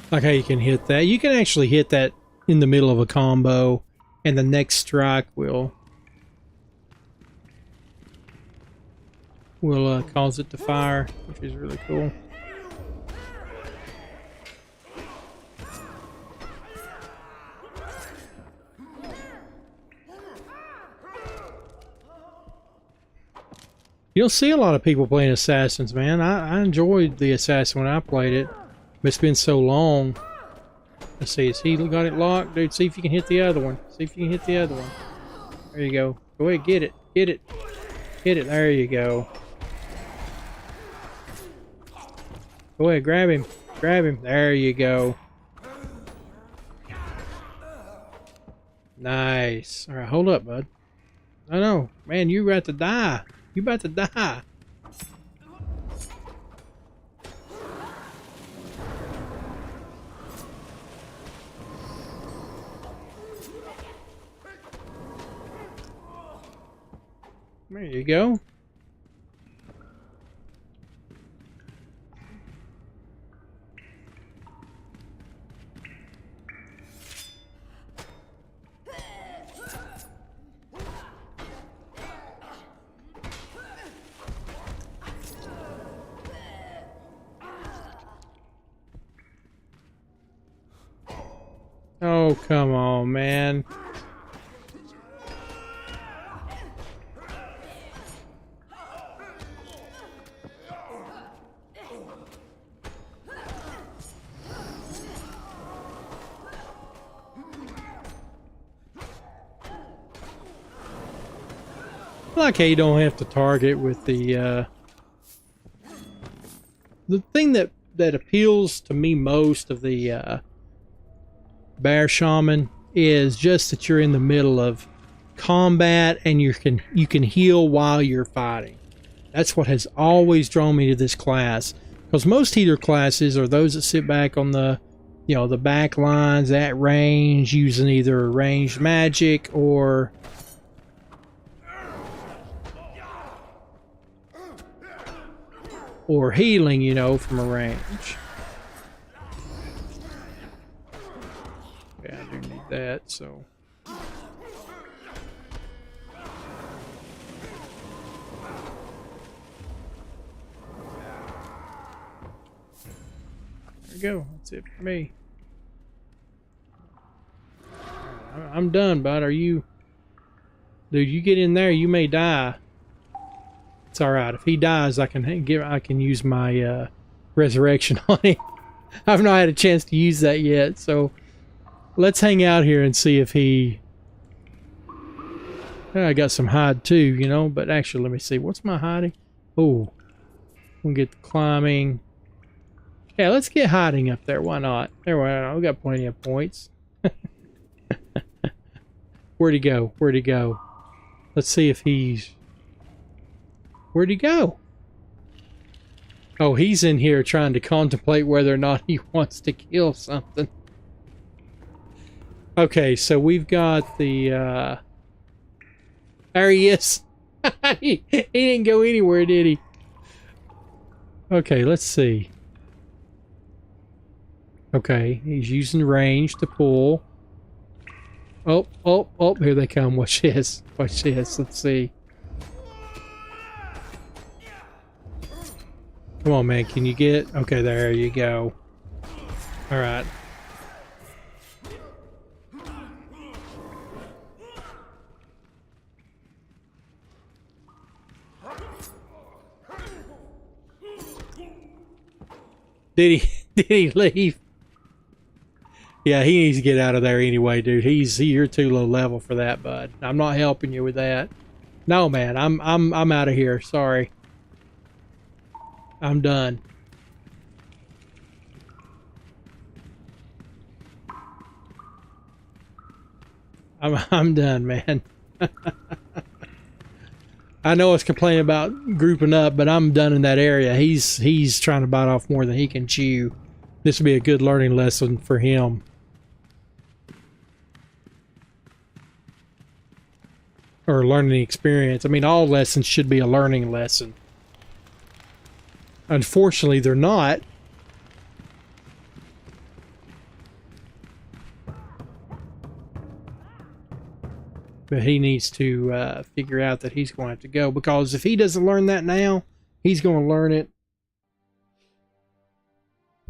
Like how you can hit that. You can actually hit that in the middle of a combo, and the next strike will cause it to fire, which is really cool. You don't see a lot of people playing Assassins, man. I enjoyed the Assassin when I played it. It's been so long. Let's see, has he got it locked? Dude, see if you can hit the other one. See if you can hit the other one. There you go. Go ahead, get it. Get it. Hit it. There you go. Go ahead, grab him. Grab him. There you go. Nice. Alright, hold up, bud. I know. Man, you about to die. You about to die. There you go. Oh, come on, man. I like how you don't have to target with the thing that appeals to me most of the Bear Shaman is just that you're in the middle of combat and you can heal while you're fighting. That's what has always drawn me to this class, because most healer classes are those that sit back on the the back lines at range using either ranged magic or healing, from a range. Yeah, I do need that, so. There we go. That's it for me. I'm done, bud. Are you... Dude, you get in there, you may die. It's alright. If he dies, I can use my resurrection on him. I've not had a chance to use that yet, so let's hang out here and see if he... I got some hide too, but actually, let me see. What's my hiding? Oh, we'll get the climbing. Yeah, let's get hiding up there. Why not? There we are. We got plenty of points. Where'd he go? Where'd he go? Let's see if he's... Where'd he go? Oh, he's in here trying to contemplate whether or not he wants to kill something. Okay, so we've got the Aryas. He didn't go anywhere, did he? Okay, let's see. Okay, he's using range to pull. Oh, here they come. Watch this. Watch this. Let's see. Come on, man. Can you get... Okay, there you go. All right. Did he leave? Yeah, he needs to get out of there anyway, dude. You're too low level for that, bud. I'm not helping you with that. No, man, I'm out of here. Sorry. I'm done. I'm done, man. I know it's complaining about grouping up, but I'm done in that area. He's trying to bite off more than he can chew. This will be a good learning lesson for him. Or learning experience. I mean, all lessons should be a learning lesson. Unfortunately, they're not. But he needs to figure out that he's going to have to go, because if he doesn't learn that now, he's going to learn it.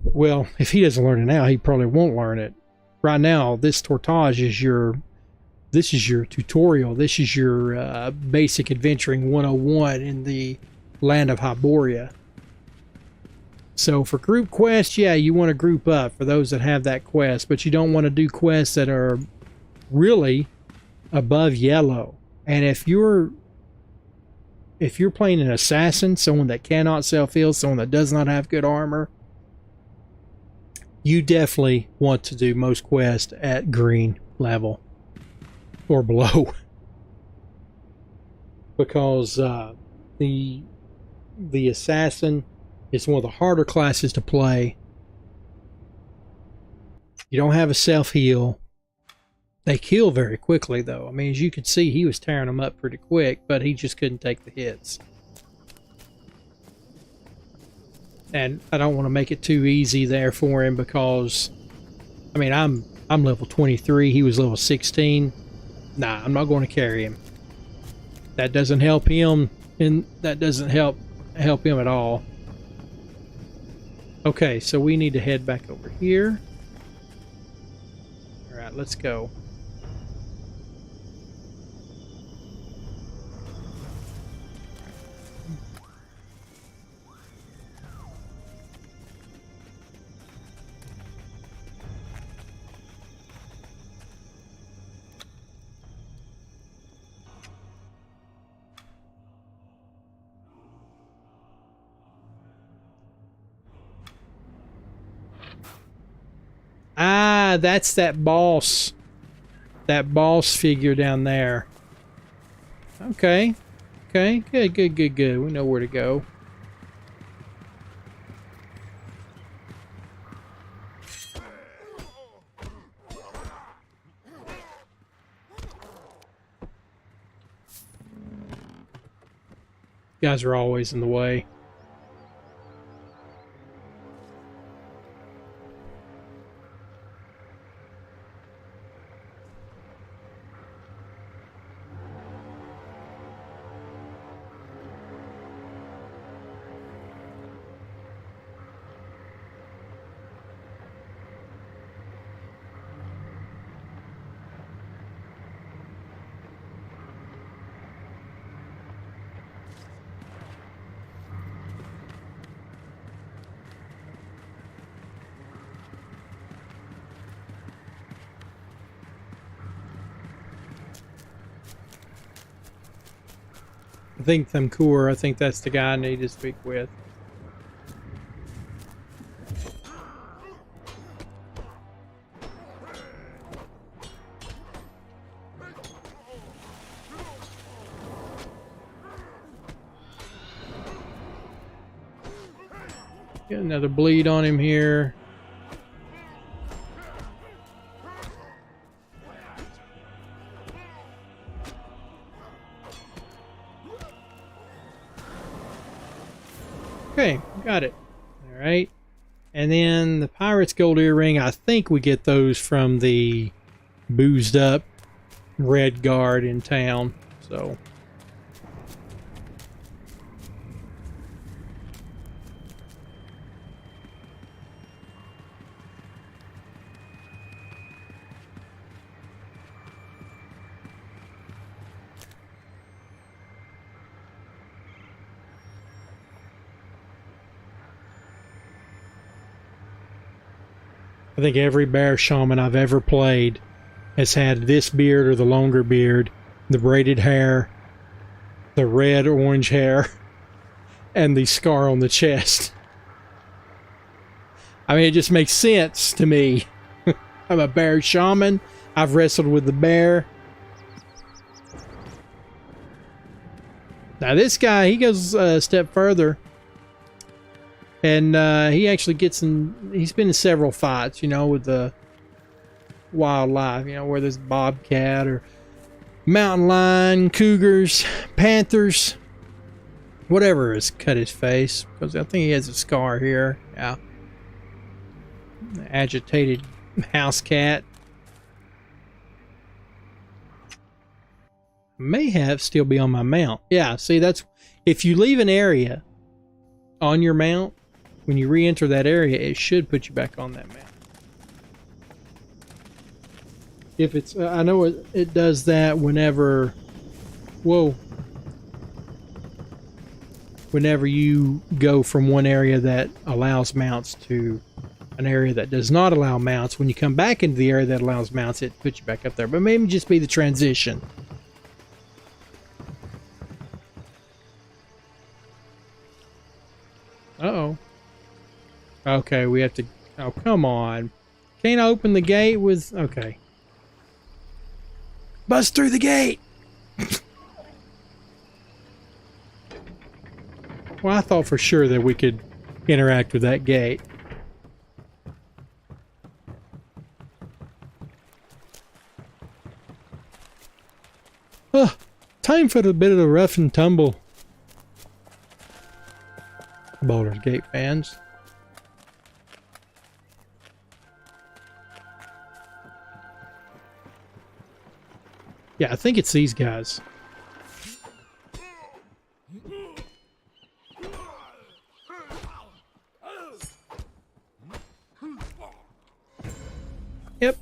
Well, if he doesn't learn it now, he probably won't learn it. Right now, this Tortage is your tutorial. This is your basic adventuring 101 in the land of Hyboria. So for group quests, yeah, you want to group up for those that have that quest, but you don't want to do quests that are really above yellow. And if you're playing an assassin, someone that cannot self-heal, someone that does not have good armor, you definitely want to do most quests at green level or below, because the assassin is one of the harder classes to play. You don't have a self-heal. They kill very quickly, though. I mean, as you could see, he was tearing them up pretty quick, but he just couldn't take the hits. And I don't want to make it too easy there for him, because, I mean, I'm level 23. He was level 16. Nah, I'm not going to carry him. That doesn't help him, and that doesn't help him at all. Okay, so we need to head back over here. All right, let's go. Ah, that's that boss. That boss figure down there. Okay. Okay, good. We know where to go. You guys are always in the way. I think Thamkur, I think that's the guy I need to speak with. Get another bleed on him here. Okay, got it. All right. And then the Pirate's Gold Earring, I think we get those from the boozed up Red Guard in town. So I think every bear shaman I've ever played has had this beard or the longer beard, the braided hair, the red orange hair, and the scar on the chest. I mean, it just makes sense to me. I'm a bear shaman. I've wrestled with the bear. Now this guy, he goes a step further. And he actually gets in, he's been in several fights, you know, with the wildlife, you know, where there's bobcat or mountain lion, cougars, panthers, whatever has cut his face. Because I think he has a scar here. Yeah. Agitated house cat. May have still be on my mount. Yeah, see, that's if you leave an area on your mount, when you re-enter that area, it should put you back on that mount. If it's, I know it does that whenever, whoa, whenever you go from one area that allows mounts to an area that does not allow mounts. When you come back into the area that allows mounts, it puts you back up there. But maybe just be the transition. Uh-oh. Okay, we have to... Oh, come on. Can't I open the gate with... Okay. Bust through the gate! Well, I thought for sure that we could interact with that gate. Time for a bit of a rough and tumble. Baldur's Gate fans. Yeah, I think it's these guys. Yep.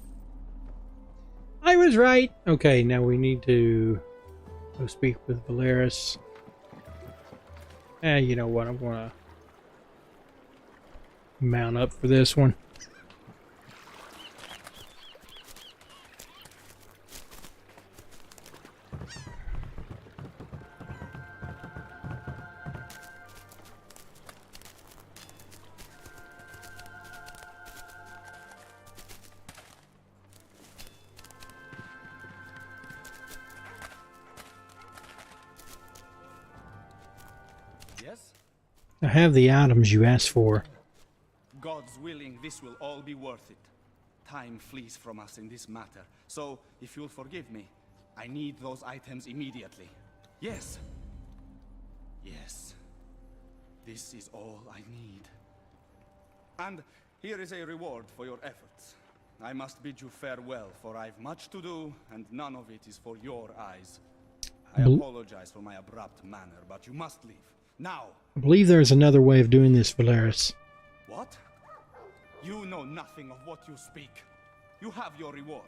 I was right. Okay, now we need to go speak with Valeris. You know what? I'm gonna mount up for this one. I have the items you asked for. God's willing, this will all be worth it. Time flees from us in this matter. So, if you'll forgive me, I need those items immediately. Yes. Yes. This is all I need. And here is a reward for your efforts. I must bid you farewell, for I've much to do, and none of it is for your eyes. I apologize for my abrupt manner, but you must leave. Now! I believe there is another way of doing this, Valeris. What? You know nothing of what you speak. You have your reward.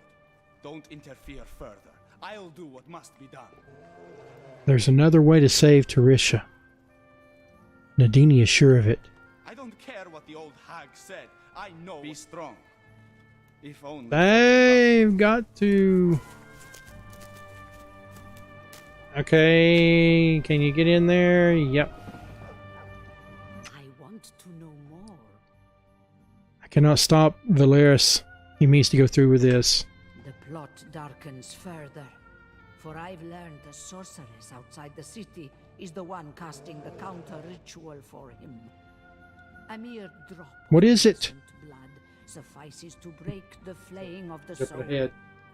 Don't interfere further. I'll do what must be done. There's another way to save Tarisha. Nadine is sure of it. I don't care what the old hag said. I know. Be strong. If only. They've got to... Okay, can you get in there? Yep. I want to know more. I cannot stop Valeris. He means to go through with this. The plot darkens further, for I've learned the sorceress outside the city is the one casting the counter-ritual for him. A mere drop What is it? of blood suffices to break the flaying of the Jump soul. ahead.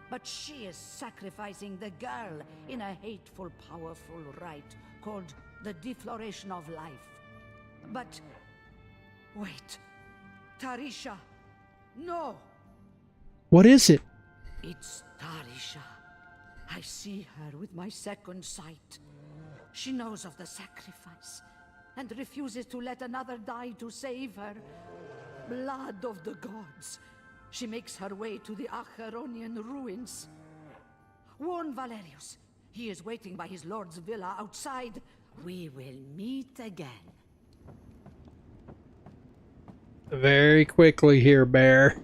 But she is sacrificing the girl in a hateful, powerful rite called the defloration of life. But... wait. Tarisha! No! What is it? It's Tarisha. I see her with my second sight. She knows of the sacrifice and refuses to let another die to save her. Blood of the gods. She makes her way to the Acheronian ruins. Warn Valerius. He is waiting by his lord's villa outside. We will meet again. Very quickly here, Bear.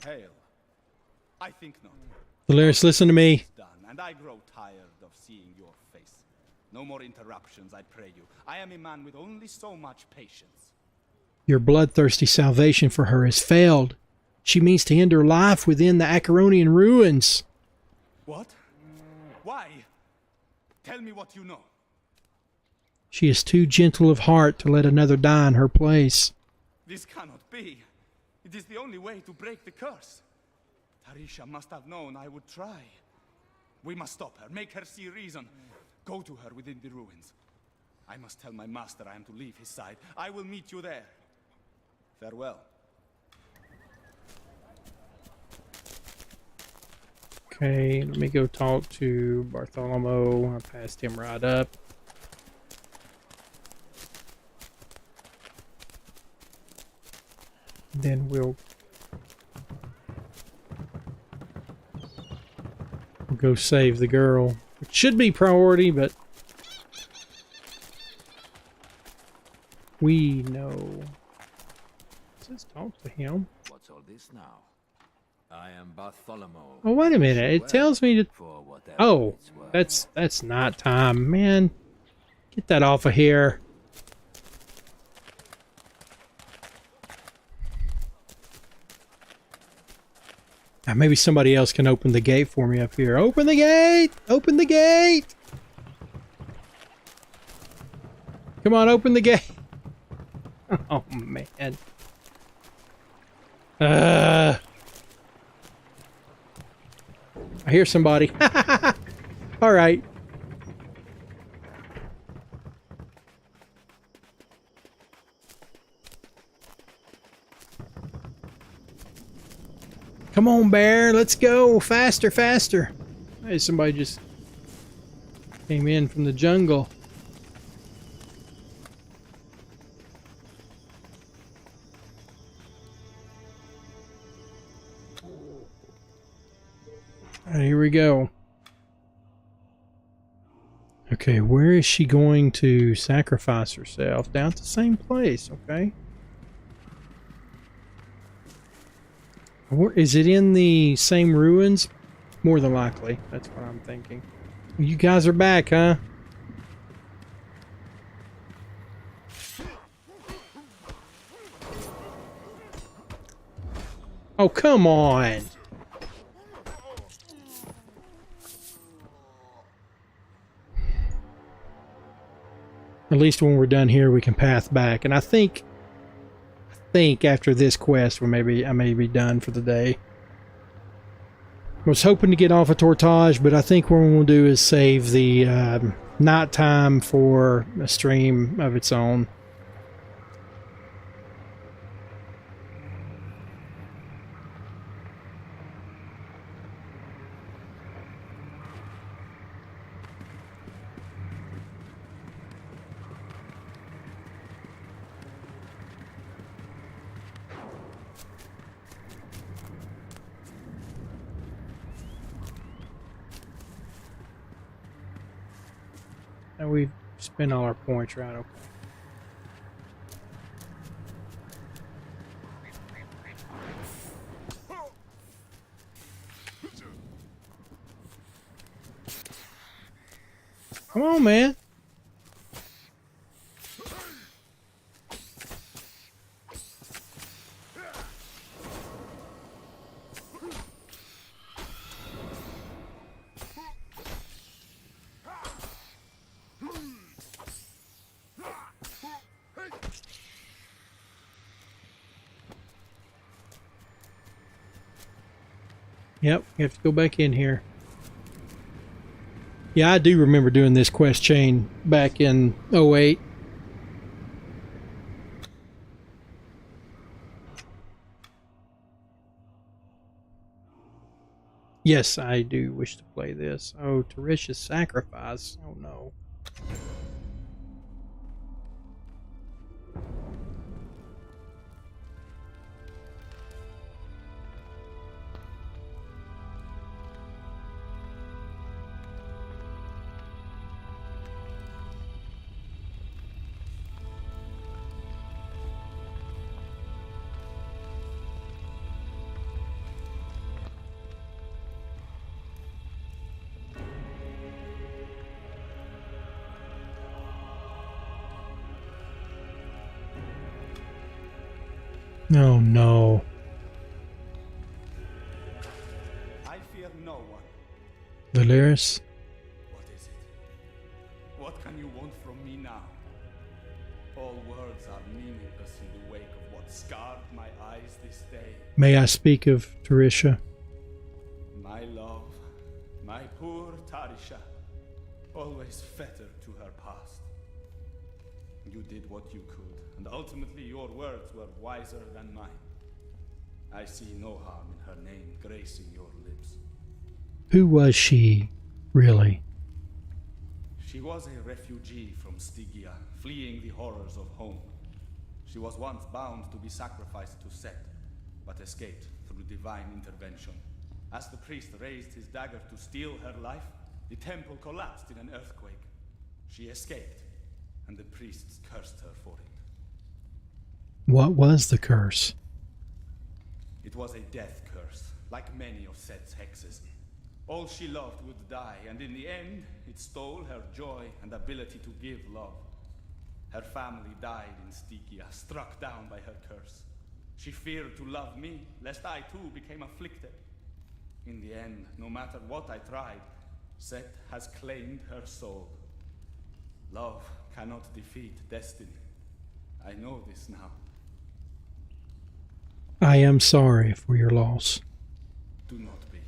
hail? I think not. Valeris, listen to me. Done, and I grow tired of seeing your face. No more interruptions, I pray you. I am a man with only so much patience. Your bloodthirsty salvation for her has failed. She means to end her life within the Acheronian ruins. What? Why? Tell me what you know. She is too gentle of heart to let another die in her place. This cannot be. It is the only way to break the curse. Tarisha must have known I would try. We must stop her, make her see reason. Go to her within the ruins. I must tell my master I am to leave his side. I will meet you there. Farewell. Okay, let me go talk to Bartholomew. I passed him right up. Then we'll go save the girl. It should be priority, but we know. Let's talk to him. What's all this now? I am Bartholomew. Oh, wait a minute. It tells me to... Oh, that's not time, man. Get that off of here. Now, maybe somebody else can open the gate for me up here. Open the gate! Open the gate! Come on, open the gate. Oh, man. I hear somebody. All right. Come on, bear. Let's go. Faster, faster. Hey, somebody just came in from the jungle. All right, here we go. Okay, where is she going to sacrifice herself? Down at the same place, okay? Or is it in the same ruins? More than likely. That's what I'm thinking. You guys are back, huh? Oh, come on! At least when we're done here, we can path back. And I think after this quest, I may be done for the day. I was hoping to get off of Tortage, but I think what we'll do is save the night time for a stream of its own. And we've spent all our points, right? Okay. Come on, man. Yep, you have to go back in here. Yeah, I do remember doing this quest chain back in 08. Yes, I do wish to play this. Oh, Tarisha's sacrifice. Oh no. Oh no. I fear no one. Valeris? What is it? What can you want from me now? All words are meaningless in the wake of what scarred my eyes this day. May I speak of Tarisha? My love, my poor Tarisha, always fettered to her past. You did what you could, and ultimately your words were wiser than mine. I see no harm in her name gracing your lips. Who was she, really? She was a refugee from Stygia, fleeing the horrors of home. She was once bound to be sacrificed to Set, but escaped through divine intervention. As the priest raised his dagger to steal her life, the temple collapsed in an earthquake. She escaped, and the priests cursed her for it. What was the curse? It was a death curse, like many of Set's hexes. All she loved would die, and in the end, it stole her joy and ability to give love. Her family died in Stygia, struck down by her curse. She feared to love me, lest I too became afflicted. In the end, no matter what I tried, Set has claimed her soul. Love cannot defeat destiny. I know this now. I am sorry for your loss. Do not be.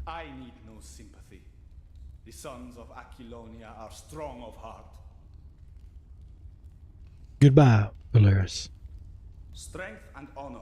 I need no sympathy. The sons of Aquilonia are strong of heart. Goodbye, Valeris. Strength and honor.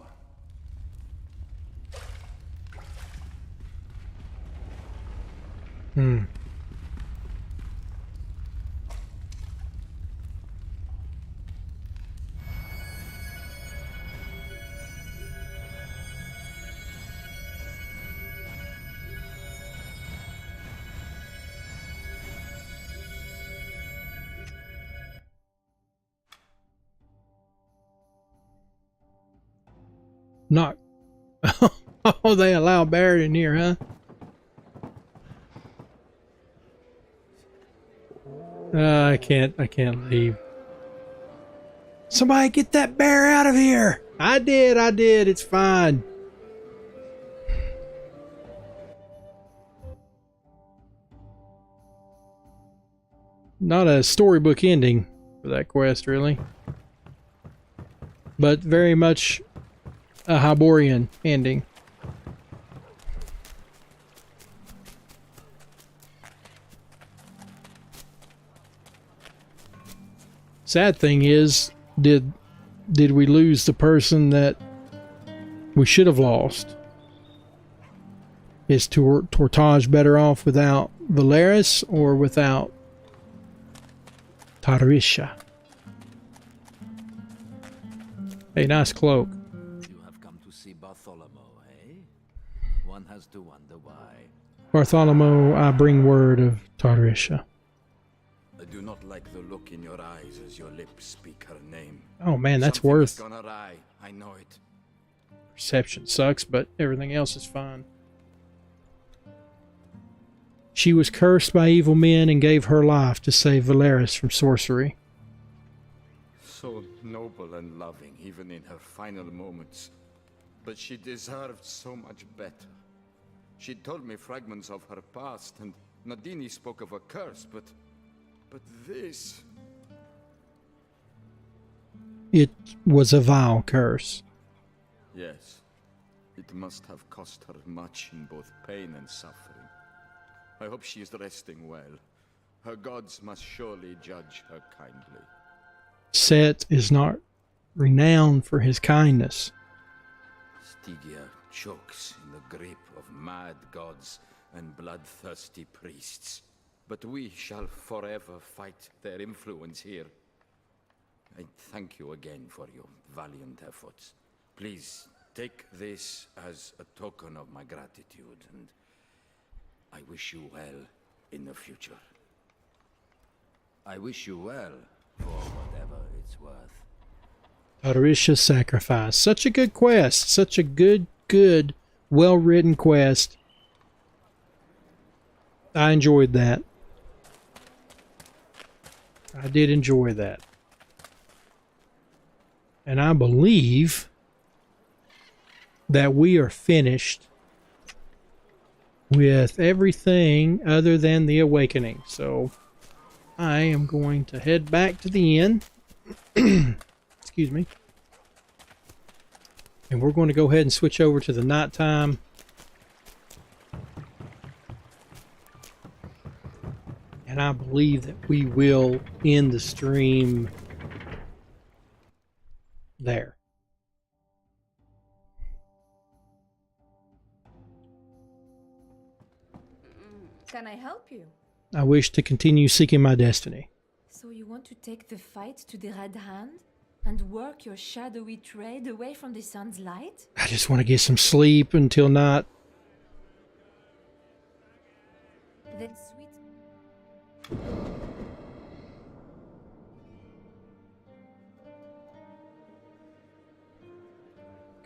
Not. Oh, they allow Barrett in here, huh? I can't leave. Somebody get that bear out of here! I did, it's fine. Not a storybook ending for that quest, really. But very much a Hyborian ending. Sad thing is, did we lose the person that we should have lost? Is Tortage better off without Valeris or without Tarisha? Hey, nice cloak. You have come to see Bartholomew, eh? One has to wonder why. Bartholomew, I bring word of Tarisha. I do not like the look in your eyes as your lips speak her name. Oh man, that's Something worth. has gone awry. I know it. Perception sucks, but everything else is fine. She was cursed by evil men and gave her life to save Valeris from sorcery. So noble and loving, even in her final moments. But she deserved so much better. She told me fragments of her past, and Nadini spoke of a curse, but this... It was a vile curse. Yes, it must have cost her much in both pain and suffering. I hope she is resting well. Her gods must surely judge her kindly. Set is not renowned for his kindness. Stygia chokes in the grip of mad gods and bloodthirsty priests. But we shall forever fight their influence here. I thank you again for your valiant efforts. Please take this as a token of my gratitude, and I wish you well in the future. I wish you well, for whatever it's worth. Tarisha's Sacrifice. Such a good quest. Such a good, well-written quest. I enjoyed that. I did enjoy that. And I believe that we are finished with everything other than the awakening. So I am going to head back to the inn. Excuse me. And we're going to go ahead and switch over to the nighttime. And I believe that we will end the stream there. Can I help you? I wish to continue seeking my destiny. So you want to take the fight to the Red Hand and work your shadowy trade away from the sun's light? I just want to get some sleep until night. Then sweet.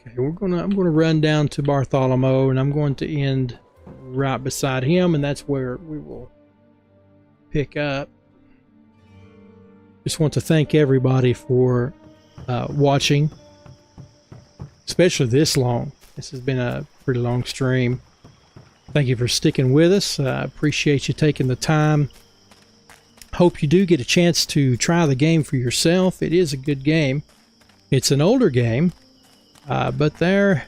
Okay, I'm gonna run down to Bartholomew, and I'm going to end right beside him, and that's where we will pick up. Just want to thank everybody for watching, especially this long. This has been a pretty long stream. Thank you for sticking with us. I appreciate you taking the time. Hope you do get a chance to try the game for yourself. It is a good game. It's an older game, but there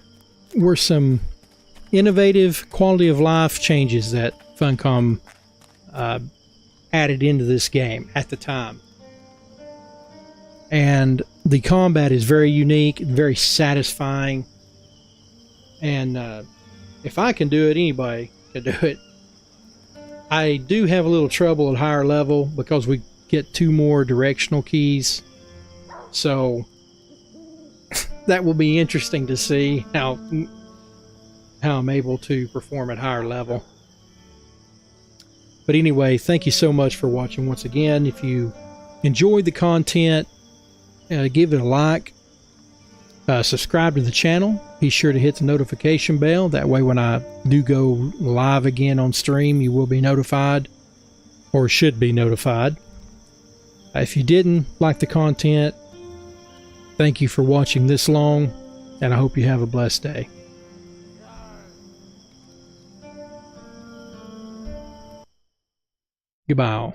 were some innovative quality of life changes that Funcom added into this game at the time. And the combat is very unique, very satisfying. And if I can do it, anybody can do it. I do have a little trouble at higher level because we get 2 more directional keys. So that will be interesting to see how I'm able to perform at higher level. But anyway, thank you so much for watching once again. If you enjoyed the content, give it a like. Subscribe to the channel. Be sure to hit the notification bell. That way when I do go live again on stream, you will be notified, or should be notified. If you didn't like the content, thank you for watching this long, and I hope you have a blessed day. Goodbye all.